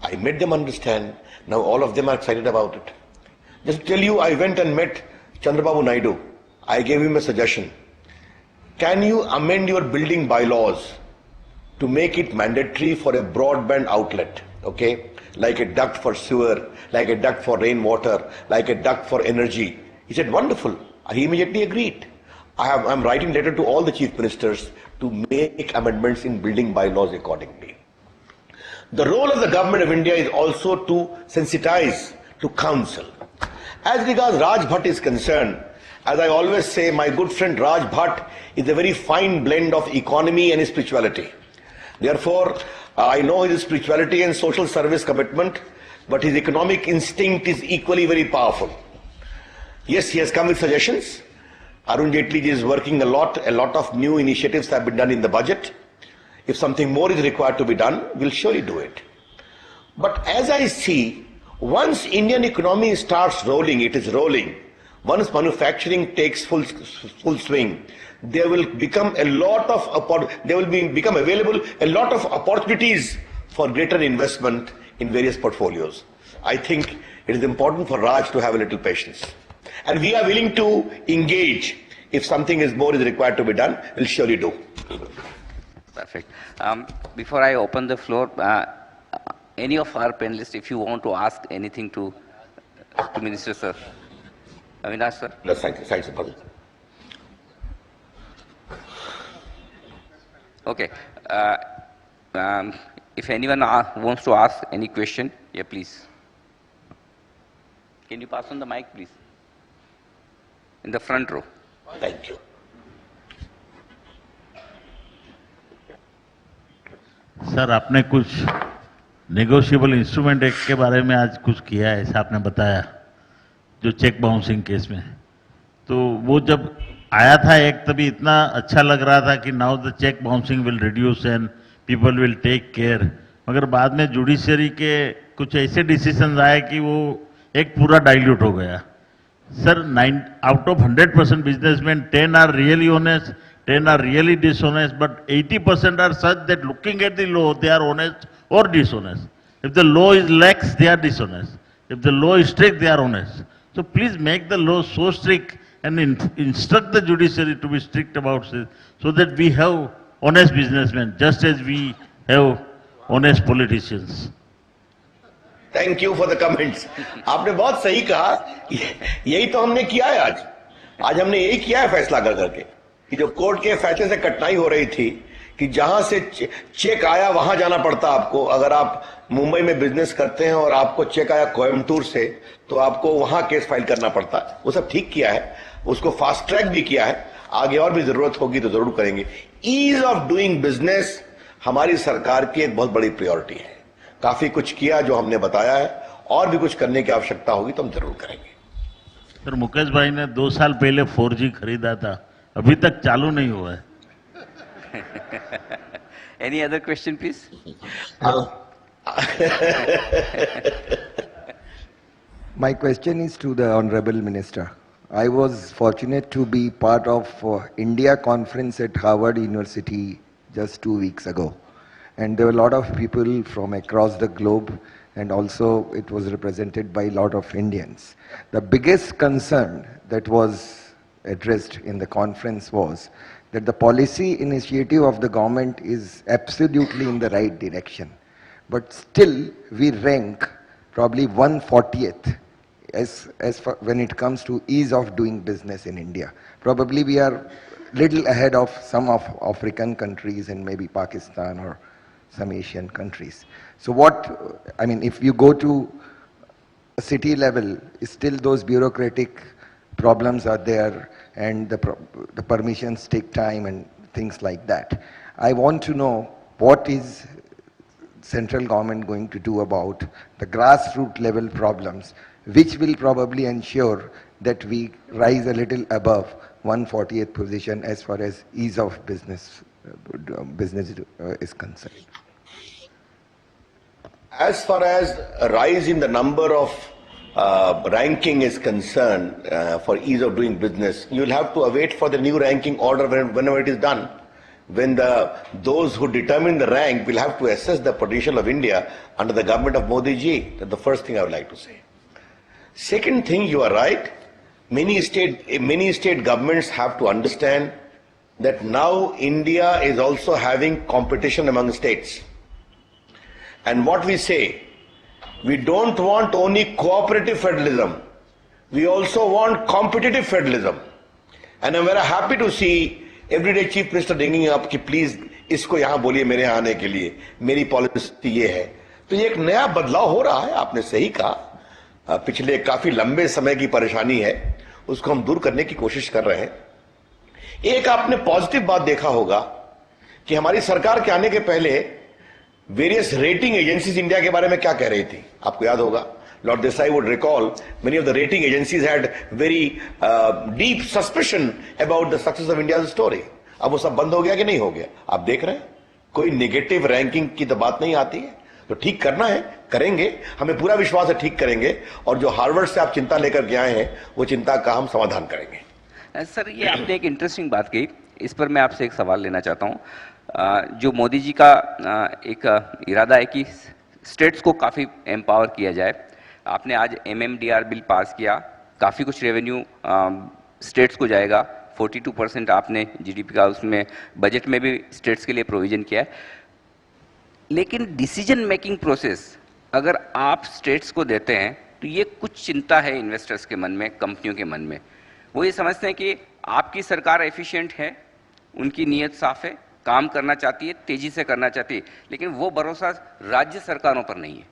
I made them understand. Now all of them are excited about it. Just to tell you, I went and met Chandrababu Naidu. I gave him a suggestion. Can you amend your building bylaws to make it mandatory for a broadband outlet, okay? Like a duct for sewer, like a duct for rainwater, like a duct for energy. He said, wonderful. He immediately agreed. I'm writing letter to all the chief ministers to make amendments in building bylaws accordingly. The role of the government of India is also to sensitize, to counsel. As regards Raj Bhatt is concerned, as I always say, my good friend Raj Bhatt is a very fine blend of economy and spirituality. Therefore, I know his spirituality and social service commitment, but his economic instinct is equally very powerful. Yes, he has come with suggestions. Arun Jaitley is working a lot of new initiatives have been done in the budget. If something more is required to be done, we'll surely do it. But as I see, once Indian economy starts rolling, it is rolling. Once manufacturing takes full swing, there will become become available a lot of opportunities for greater investment in various portfolios. I think it is important for Raj to have a little patience. And we are willing to engage. If something more is required to be done, we'll surely do. Perfect. Before I open the floor, any of our panelists, if you want to ask anything to Minister Sir. Avinash Sir. Yes, thank you. Thanks, Sir. Okay. If anyone wants to ask any question, yeah, please. Can you pass on the mic, please? In the front row. Thank you. Sir, आपने कुछ negotiable instrument act के बारे में आज कुछ किया है, ऐसा आपने बताया, जो चेक बाउंसिंग केस में. तो वो जब आया था एक, तभी इतना अच्छा लग रहा था कि now the cheque bouncing will reduce and people will take care. मगर बाद में जुडिशरी के कुछ ऐसे डिसीजन आए कि वो एक पूरा डाइल्यूट हो गया. Sir, out of 100% businessmen, 10 are really honest, 10 are really dishonest, but 80% are such that looking at the law, they are honest or dishonest. If the law is lax, they are dishonest. If the law is strict, they are honest. So please make the law so strict and instruct the judiciary to be strict about this, so that we have honest businessmen, just as we have honest politicians. Thank you for the comments. आपने बहुत सही कहा, यही तो हमने किया है आज हमने यही किया है फैसला कर करके कि जो कोर्ट के फैसले से कठिनाई हो रही थी कि जहां से चेक आया वहां जाना पड़ता आपको। अगर आप मुंबई में बिजनेस करते हैं और आपको चेक आया कोयम्बटूर से, तो आपको वहां केस फाइल करना पड़ता है। वो सब ठीक किया है, उसको फास्ट ट्रैक भी किया है। आगे और भी जरूरत होगी तो जरूर करेंगे। ईज ऑफ डूइंग बिजनेस हमारी सरकार की एक बहुत बड़ी प्रायोरिटी है। काफी कुछ किया जो हमने बताया है, और भी कुछ करने की आवश्यकता होगी तो हम जरूर करेंगे। सर, मुकेश भाई ने 2 साल पहले 4G खरीदा था, अभी तक चालू नहीं हुआ है। Any other question, please? My question is to the Honorable Minister. I was fortunate to be part of India conference at Harvard University just 2 weeks ago. And there were a lot of people from across the globe, and also it was represented by a lot of Indians. The biggest concern that was addressed in the conference was that the policy initiative of the government is absolutely in the right direction. But still we rank probably 140th as far, when it comes to ease of doing business in India. Probably we are little ahead of some of African countries and maybe Pakistan or some Asian countries. So if you go to a city level, still those bureaucratic problems are there, and the permissions take time and things like that. I want to know, what is central government going to do about the grassroots level problems, which will probably ensure that we rise a little above 140th position as far as ease of business is concerned. As far as a rise in the number of ranking is concerned for ease of doing business, you will have to await for the new ranking order whenever it is done. When those who determine the rank will have to assess the potential of India under the government of Modi ji. That's the first thing I would like to say. Second thing, you are right. Many state governments have to understand that now India is also having competition among states. And what we say, we don't want only cooperative federalism, we also want competitive federalism. And I'm very happy to see everyday Chief Minister bringing up कि please इसको यहाँ बोलिए मेरे यहाँ आने के लिए, मेरी पॉलिसी ये है। तो ये एक नया बदलाव हो रहा है, आपने सही कहा। पिछले काफी लंबे समय की परेशानी है, उसको हम दूर करने की कोशिश कर रहे हैं। एक आपने पॉजिटिव बात देखा होगा कि हमारी सरकार के आने के पहले वेरियस रेटिंग एजेंसीज इंडिया के बारे में क्या कह रही थी, आपको याद होगा। Lord Desai would recall many of the rating agencies had very deep suspicion about the success of India's story. अब वो सब बंद हो गया कि नहीं हो गया, आप देख रहे हैं। कोई नेगेटिव रैंकिंग की तो बात नहीं आती है। तो ठीक करना है, करेंगे, हमें पूरा विश्वास है ठीक करेंगे। और जो हार्वर्ड से आप चिंता लेकर के आए हैं, वो चिंता का हम समाधान करेंगे। सर, ये आपने एक इंटरेस्टिंग बात कही, इस पर मैं आपसे एक सवाल लेना चाहता हूँ। जो मोदी जी का एक इरादा है कि स्टेट्स को काफ़ी एम्पावर किया जाए। आपने आज MMDR बिल पास किया, काफ़ी कुछ रेवेन्यू स्टेट्स को जाएगा। 42% आपने GDP का उसमें बजट में भी स्टेट्स के लिए प्रोविजन किया है। लेकिन डिसीजन मेकिंग प्रोसेस अगर आप स्टेट्स को देते हैं तो ये कुछ चिंता है इन्वेस्टर्स के मन में, कंपनियों के मन में। वो ये समझते हैं कि आपकी सरकार एफिशिएंट है, उनकी नीयत साफ है, काम करना चाहती है, तेजी से करना चाहती है, लेकिन वो भरोसा राज्य सरकारों पर नहीं है।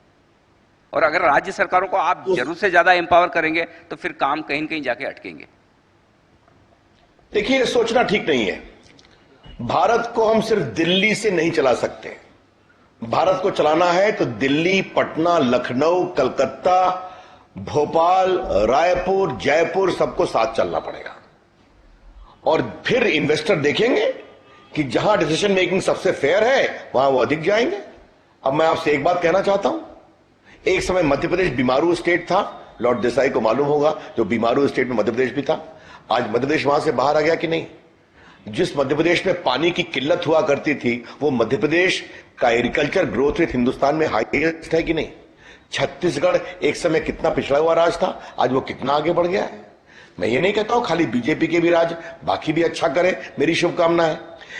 और अगर राज्य सरकारों को आप जरूरत से ज्यादा एम्पावर करेंगे तो फिर काम कहीं न कहीं जाके अटकेंगे। देखिए, सोचना ठीक नहीं है। भारत को हम सिर्फ दिल्ली से नहीं चला सकते। भारत को चलाना है तो दिल्ली, पटना, लखनऊ, कलकत्ता, भोपाल, रायपुर, जयपुर सबको साथ चलना पड़ेगा। और फिर इन्वेस्टर देखेंगे कि जहां डिसीजन मेकिंग सबसे फेयर है वहां वो अधिक जाएंगे। अब मैं आपसे एक बात कहना चाहता हूं, एक समय मध्य प्रदेश बीमारू स्टेट था, लॉर्ड देसाई को मालूम होगा, जो बीमारू स्टेट में मध्य प्रदेश भी था। आज मध्य प्रदेश वहां से बाहर आ गया कि नहीं? जिस मध्य प्रदेश में पानी की किल्लत हुआ करती थी, वो मध्य प्रदेश का एग्रीकल्चर ग्रोथ रेट हिंदुस्तान में हाईएस्ट है कि नहीं? छत्तीसगढ़ एक समय कितना पिछड़ा हुआ राज्य था, आज वो कितना आगे बढ़ गया है। मैं ये नहीं कहता हूं खाली बीजेपी के भी राज, बाकी भी अच्छा करे, मेरी शुभकामना है।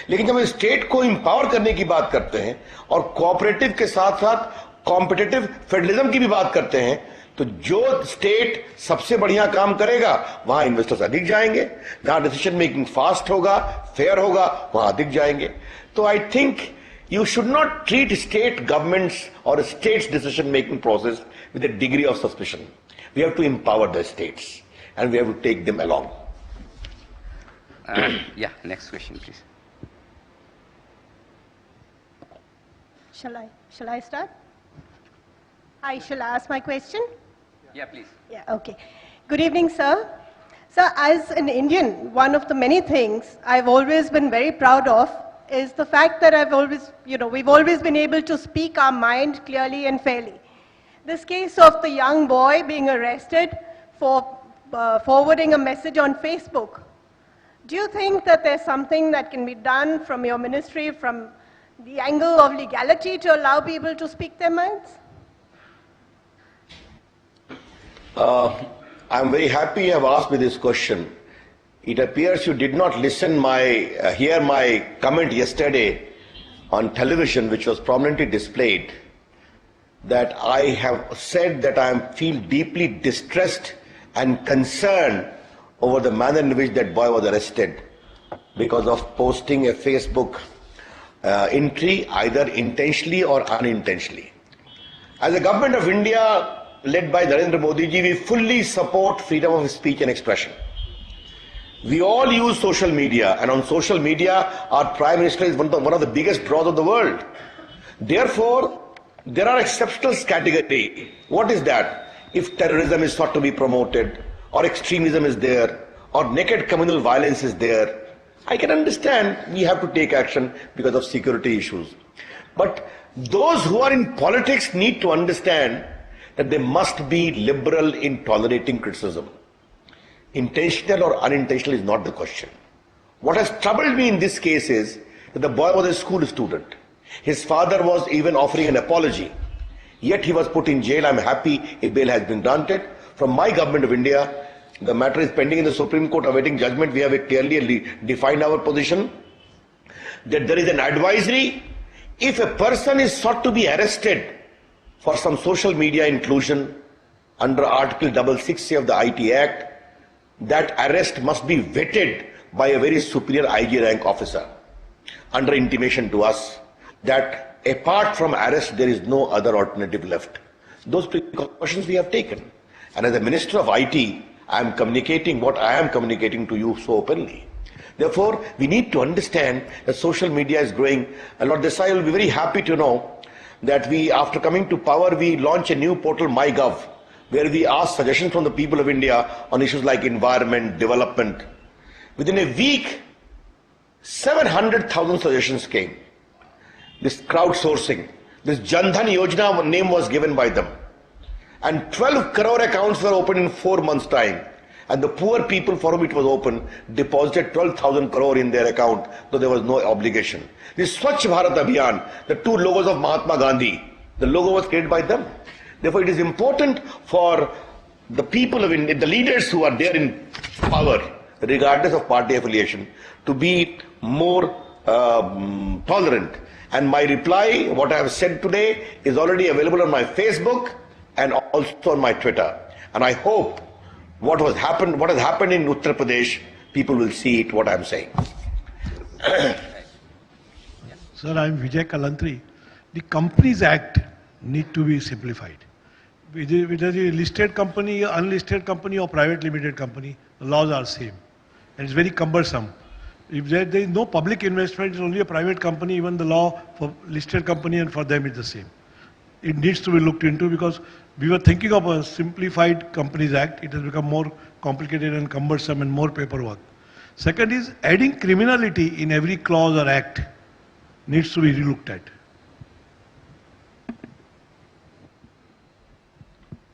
लेकिन जब हम स्टेट को इंपावर करने की बात करते हैं और कोऑपरेटिव के साथ साथ कॉम्पिटिटिव फेडरलिज्म की भी बात करते हैं, तो जो स्टेट सबसे बढ़िया काम करेगा वहां इन्वेस्टर्स अधिक जाएंगे, जहां डिसीजन मेकिंग फास्ट होगा, फेयर होगा, वहां अधिक जाएंगे। तो I think you should not treat state governments or states decision making process with a degree of suspicion. We have to empower the states and we have to take them along. Yeah, next question, please. Shall I start? I shall ask my question. Yeah, please. Yeah, okay. Good evening, sir. Sir, as an Indian, one of the many things I've always been very proud of is the fact that we've always been able to speak our mind clearly and fairly. This case of the young boy being arrested for forwarding a message on Facebook, do you think that there's something that can be done from your ministry, from the angle of legality, to allow people to speak their minds? I'm very happy you have asked me this question. It appears you did not hear my comment yesterday on television, which was prominently displayed, that I have said that I feel deeply distressed and concerned over the manner in which that boy was arrested because of posting a Facebook entry, either intentionally or unintentionally. As the government of India, led by Narendra Modi ji, we fully support freedom of speech and expression. We all use social media, and on social media, our Prime Minister is one of the biggest draws of the world. Therefore, there are exceptional categories. What is that? If terrorism is sought to be promoted, or extremism is there, or naked communal violence is there, I can understand we have to take action because of security issues. But those who are in politics need to understand that they must be liberal in tolerating criticism. Intentional or unintentional is not the question. What has troubled me in this case is that the boy was a school student. His father was even offering an apology. Yet he was put in jail. I'm happy a bail has been granted. From my government of India, the matter is pending in the Supreme Court awaiting judgment. We have clearly defined our position that there is an advisory. If a person is sought to be arrested for some social media inclusion under Article 666 of the IT Act, that arrest must be vetted by a very superior IG rank officer under intimation to us that apart from arrest there is no other alternative left. Those precautions we have taken, and as a Minister of IT I am communicating what I am communicating to you so openly. Therefore we need to understand that social media is growing a lot. This I will be very happy to know that we, after coming to power, we launch a new portal, MyGov, where we ask suggestions from the people of India on issues like environment, development. Within a week, 700,000 suggestions came. This crowdsourcing, this Jan Dhan Yojana name was given by them. And 12 crore accounts were opened in 4 months' time. And the poor people for whom it was open deposited 12,000 crore in their account, though there was no obligation. This Swachh Bharat Abhiyan, the 2 logos of Mahatma Gandhi, the logo was created by them. Therefore, it is important for the people of India, the leaders who are there in power, regardless of party affiliation, to be more tolerant. And my reply, what I have said today, is already available on my Facebook and also on my Twitter. And I hope what has happened in Uttar Pradesh, people will see it, what I am saying. Sir, I am Vijay Kalantri. The Companies Act need to be simplified. Whether a listed company, unlisted company or private limited company, the laws are same. And it's very cumbersome. If there is no public investment, it's only a private company, even the law for listed company and for them is the same. It needs to be looked into because we were thinking of a simplified Companies Act. It has become more complicated and cumbersome and more paperwork. Second is adding criminality in every clause or act needs to be relooked at.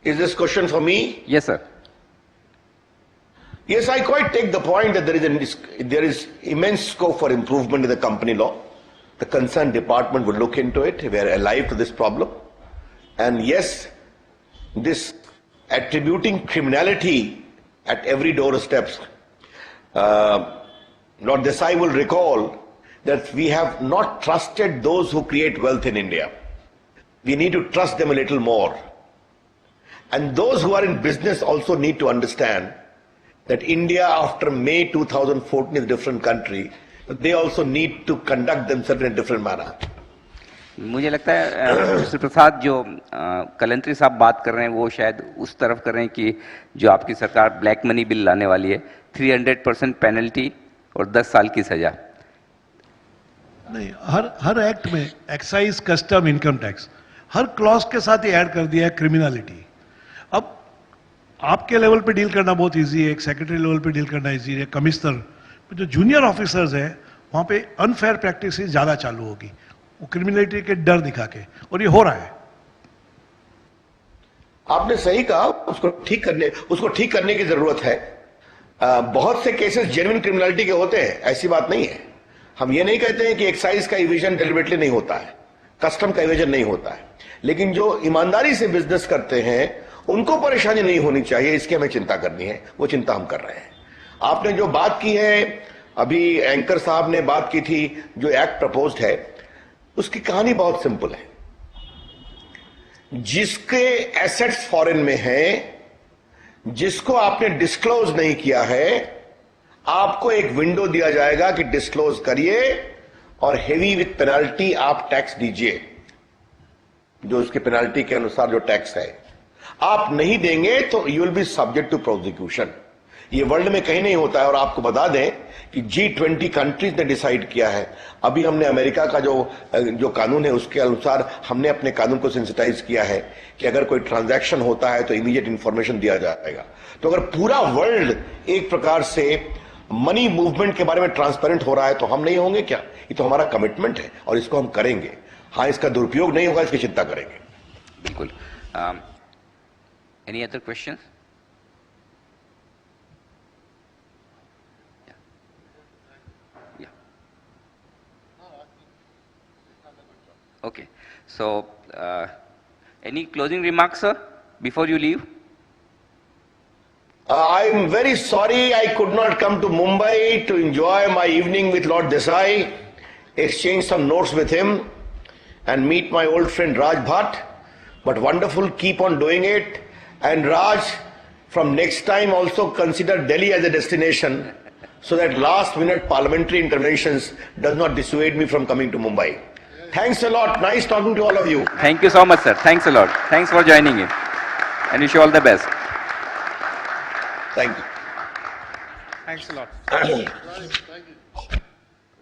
Is this question for me? Yes, sir. Yes, I quite take the point that there is immense scope for improvement in the company law. The concerned department will look into it. We are alive to this problem. And yes, this attributing criminality at every doorstep. Lord Desai will recall that we have not trusted those who create wealth in India. We need to trust them a little more. And those who are in business also need to understand that India after May 2014 is a different country. They also need to conduct themselves in a different manner. मुझे लगता है mister प्रसाद जो कलंत्री साहब बात कर रहे हैं वो शायद उस तरफ कर रहे हैं कि जो आपकी सरकार ब्लैक मनी बिल लाने वाली है 300% पेनल्टी और 10 साल की सजा। नहीं, हर एक्ट में एक्साइज, कस्टम, इनकम टैक्स हर क्लॉज के साथ ही ऐड कर दिया है क्रिमिनलिटी। अब आपके लेवल पे डील करना बहुत इजी है, एक सेक्रेटरी लेवल पे डील करना इजी है, कमिश्नर जो जूनियर ऑफिसर्स हैं वहां पे अनफेयर प्रैक्टिस ज्यादा चालू होगी, वो क्रिमिनलिटी के डर दिखा के, और ये हो रहा है। आपने सही कहा, उसको ठीक करने की जरूरत है। बहुत से केसेस जेन्युइन क्रिमिनलिटी के होते हैं, ऐसी बात नहीं है। हम ये नहीं कहते हैं कि एक्साइज का इविजन डेलिबरेटली नहीं होता है, कस्टम का इविजन नहीं होता है, लेकिन जो ईमानदारी से बिजनेस करते हैं उनको परेशानी नहीं होनी चाहिए, इसकी हमें चिंता करनी है। वो चिंता हम कर रहे हैं। आपने जो बात की है, अभी एंकर साहब ने बात की थी, जो एक्ट प्रपोज्ड है उसकी कहानी बहुत सिंपल है। जिसके एसेट्स फॉरेन में हैं, जिसको आपने डिस्क्लोज नहीं किया है, आपको एक विंडो दिया जाएगा कि डिस्क्लोज करिए और हेवी विथ पेनल्टी आप टैक्स दीजिए, जो उसके पेनल्टी के अनुसार जो टैक्स है। आप नहीं देंगे तो you will be subject to prosecution. ये वर्ल्ड में कहीं नहीं होता है। और आपको बता दें कि G20 कंट्रीज ने डिसाइड किया है। अभी हमने अमेरिका का जो कानून है उसके अनुसार हमने अपने कानून को सेंसिटाइज किया है कि अगर कोई ट्रांजैक्शन होता है तो इमीडिएट इंफॉर्मेशन दिया जाएगा। तो अगर पूरा वर्ल्ड एक प्रकार से मनी मूवमेंट के बारे में ट्रांसपेरेंट हो रहा है तो हम नहीं होंगे क्या? ये तो हमारा कमिटमेंट है और इसको हम करेंगे। हाँ, इसका दुरुपयोग नहीं होगा, इसकी चिंता करेंगे। बिल्कुल। Any other question? Okay, so any closing remarks, sir, before you leave? I'm very sorry I could not come to Mumbai to enjoy my evening with Lord Desai, exchange some notes with him, and meet my old friend Raj Bhatt. But wonderful, keep on doing it. And Raj, from next time also consider Delhi as a destination, so that last minute parliamentary interventions does not dissuade me from coming to Mumbai. Thanks a lot. Nice talking to all of you. Thank you so much, sir. Thanks a lot. Thanks for joining in. And wish you all the best. Thank you. Thanks a lot.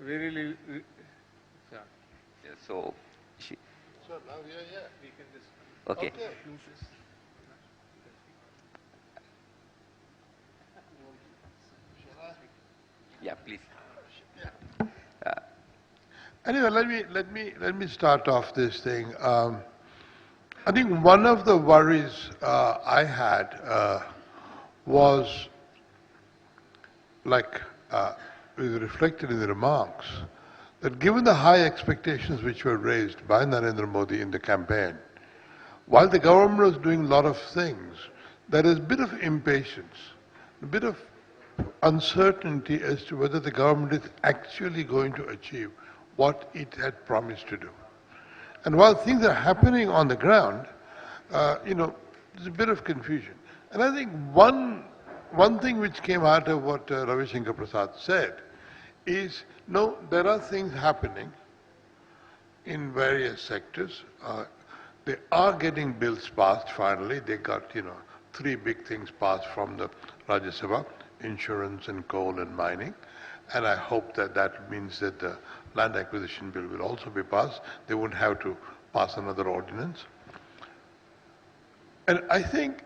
We really, yeah. Yeah, so, So now we are here. We can just okay. Yeah, please. Anyway, let me start off this thing. I think one of the worries I had was, like is reflected in the remarks, that given the high expectations which were raised by Narendra Modi in the campaign, while the government was doing a lot of things, there is a bit of impatience, a bit of uncertainty as to whether the government is actually going to achieve what it had promised to do. And while things are happening on the ground, there's a bit of confusion. And I think one thing which came out of what Ravi Shankar Prasad said is, no, there are things happening in various sectors. They are getting bills passed finally. They got, 3 big things passed from the Rajya Sabha: insurance and coal and mining. And I hope that that means that the land acquisition bill will also be passed. They won't have to pass another ordinance. And I think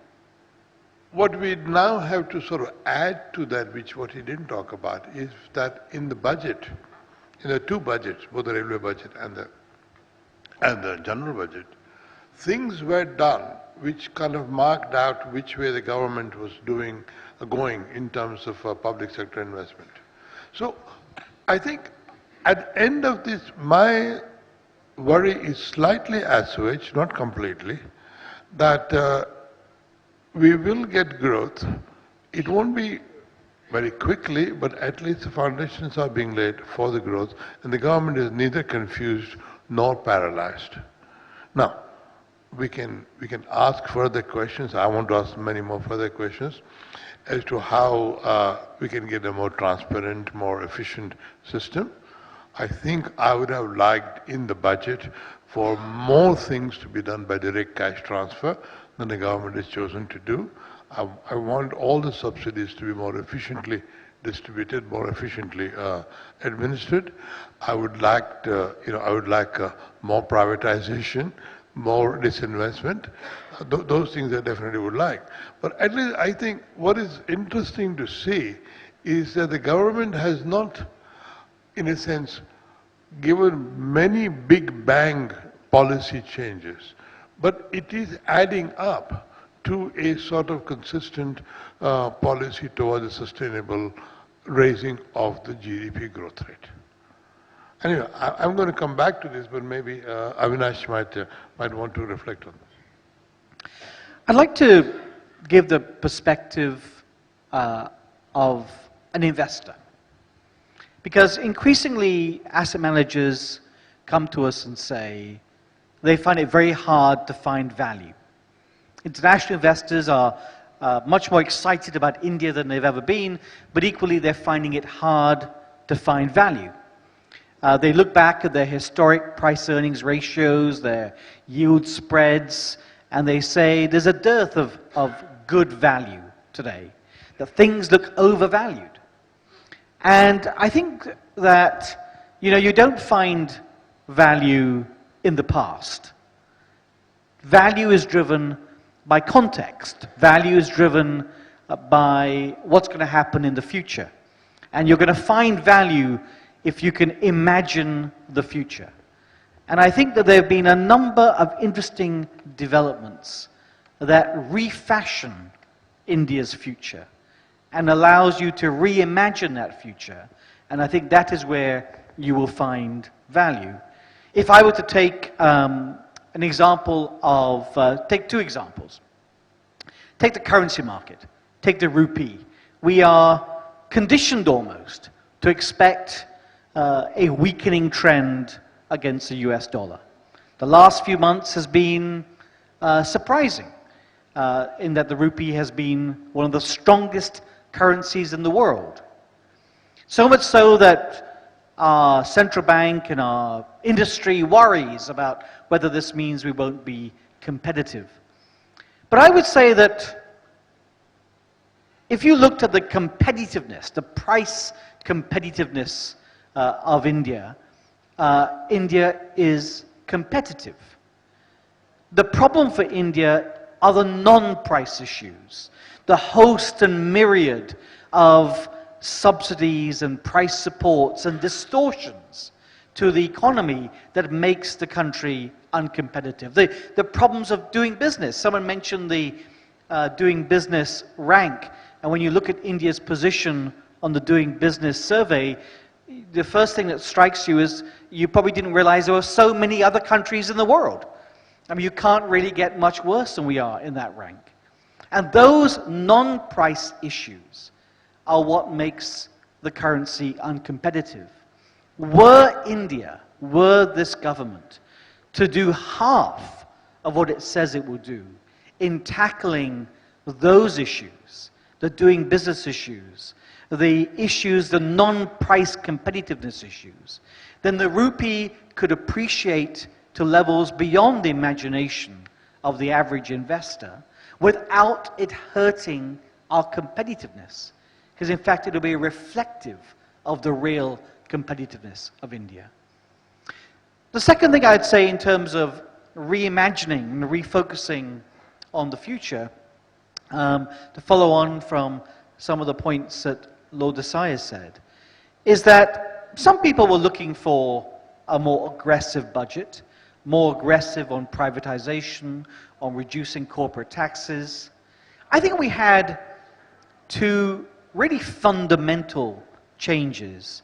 what we now have to sort of add to that, what he didn't talk about, is that in the budget, in the 2 budgets, both the railway budget and the general budget, things were done which kind of marked out which way the government was going in terms of public sector investment. So I think at the end of this, my worry is slightly assuaged, not completely, that we will get growth it won't be very quickly, but at least the foundations are being laid for the growth, and the government is neither confused nor paralyzed. Now, we can ask further questions. I want to ask many more further questions as to how we can get a more transparent, more efficient system. I think I would have liked in the budget for more things to be done by direct cash transfer than the government has chosen to do. I want all the subsidies to be more efficiently distributed, more efficiently administered. I would like, more privatization, more disinvestment. Those things I definitely would like. But at least I think what is interesting to see is that the government has not, in a sense, given many big bang policy changes, but it is adding up to a sort of consistent policy towards a sustainable raising of the GDP growth rate. Anyway, I'm going to come back to this, but maybe Avinash might want to reflect on this. I'd like to give the perspective of an investor. Because increasingly, asset managers come to us and say they find it very hard to find value. International investors are much more excited about India than they've ever been, but equally they're finding it hard to find value. They look back at their historic price-earnings ratios, their yield spreads, and they say there's a dearth of good value today, that things look overvalued. And I think that, you don't find value in the past. Value is driven by context. Value is driven by what's going to happen in the future. And you're going to find value if you can imagine the future. And I think that there have been a number of interesting developments that refashion India's future and allows you to reimagine that future. And I think that is where you will find value. If I were to take an example of, take two examples. Take the currency market, take the rupee. We are conditioned almost to expect a weakening trend against the US dollar. The last few months has been surprising in that the rupee has been one of the strongest currencies in the world. So much so that our central bank and our industry worries about whether this means we won't be competitive. But I would say that if you looked at the competitiveness, the price competitiveness of India, India is competitive. The problem for India are the non-price issues, the host and myriad of subsidies and price supports and distortions to the economy that makes the country uncompetitive. The problems of doing business. Someone mentioned the doing business rank, and when you look at India's position on the doing business survey, the first thing that strikes you is you probably didn't realize there were so many other countries in the world. I mean, you can't really get much worse than we are in that rank. And those non-price issues are what makes the currency uncompetitive. Were India, were this government to do half of what it says it will do in tackling those issues, the doing business issues, the issues, the non-price competitiveness issues, then the rupee could appreciate to levels beyond the imagination of the average investor without it hurting our competitiveness. Because in fact, it'll be reflective of the real competitiveness of India. The second thing I'd say in terms of reimagining and refocusing on the future, to follow on from some of the points that Lord Desai has said, is that some people were looking for a more aggressive budget, more aggressive on privatization, on reducing corporate taxes. I think we had two really fundamental changes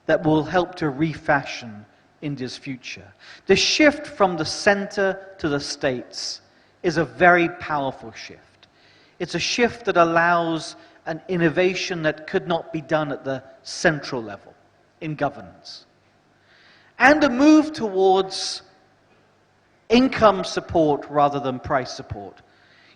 that will help to refashion India's future. The shift from the center to the states is a very powerful shift. It's a shift that allows an innovation that could not be done at the central level in governance. And a move towards income support rather than price support.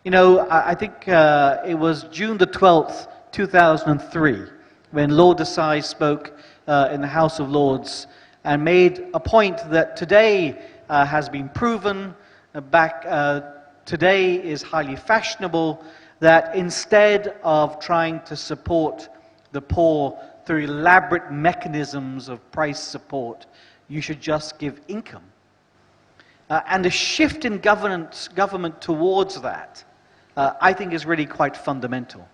You know, I think it was June the 12th, 2003, when Lord Desai spoke in the House of Lords and made a point that today has been proven, today is highly fashionable, that instead of trying to support the poor through elaborate mechanisms of price support, you should just give income. And a shift in government towards that, I think, is really quite fundamental.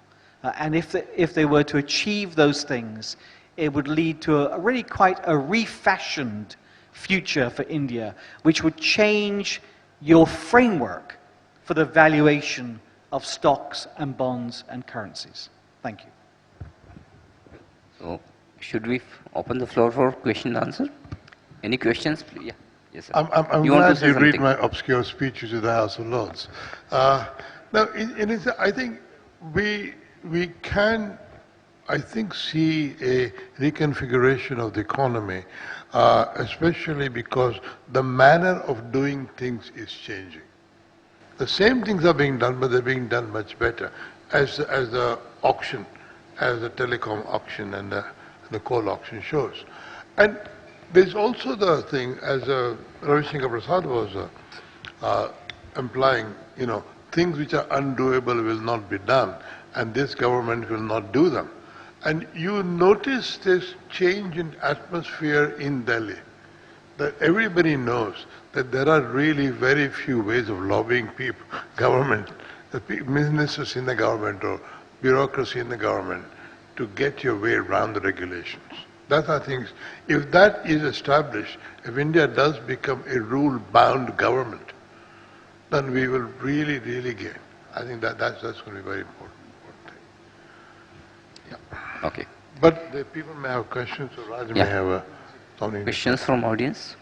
And if they were to achieve those things, it would lead to really quite a refashioned future for India, which would change your framework for the valuation of stocks and bonds and currencies. Thank you. So, should we open the floor for question and answer? Any questions? Please? Yeah. Yes, sir. I'm You want to glad say you read something? my obscure speeches to the House of Lords. Now, I think we can, I think, see a reconfiguration of the economy, especially because the manner of doing things is changing. The same things are being done, but they're being done much better. As the auction, as the telecom auction and the coal auction shows. And there's also the thing, as Ravi Shankar Prasad was implying, you know, things which are undoable will not be done, and this government will not do them. And you notice this change in atmosphere in Delhi, that everybody knows that there are really very few ways of lobbying people, government, ministers in the government or bureaucracy in the government to get your way around the regulations. That, I think, if that is established, if India does become a rule-bound government, then we will really, really gain. I think that's going to be a very important thing. Yeah. Okay. But the people may have questions, or Raj may Yeah. have something. Questions from audience?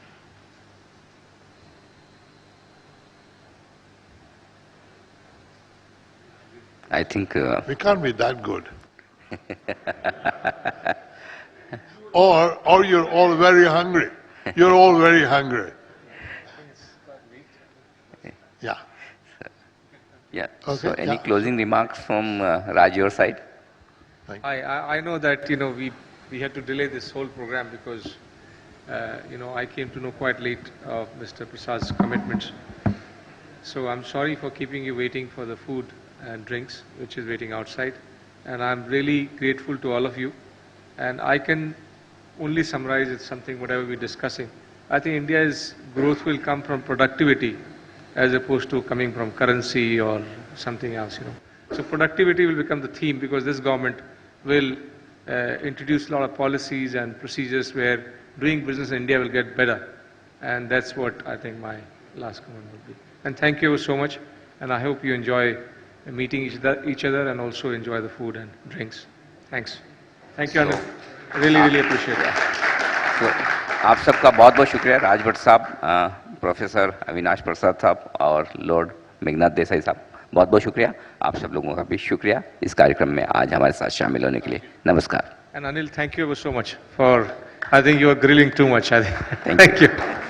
I think We can't be that good. Or you're all very hungry. You're all very hungry. Yeah. yeah. Okay, So any yeah. closing remarks from Raj, your side? I know that, you know, we had to delay this whole program because, you know, I came to know quite late of Mr. Prasad's commitments. So I'm sorry for keeping you waiting for the food and drinks, which is waiting outside. And I'm really grateful to all of you. And I can only summarize it something, whatever we're discussing. I think India's growth will come from productivity as opposed to coming from currency or something else, you know. So productivity will become the theme because this government will introduce a lot of policies and procedures where doing business in India will get better. And that's what I think my last comment would be. And thank you so much. And I hope you enjoy meeting each other and also enjoy the food and drinks. Thanks. Thank you, Anil. Really appreciate it. तो आप सबका बहुत बहुत शुक्रिया राजभट्ट साहब, professor Avinash प्रसाद साहब और Lord Meghnath Desai साहब, बहुत बहुत शुक्रिया। आप सब लोगों का भी शुक्रिया इस कार्यक्रम में आज हमारे साथ शामिल होने के लिए। नमस्कार। And Anil, thank you so much for, I think you are grilling too much, I think. Thank you. Thank you.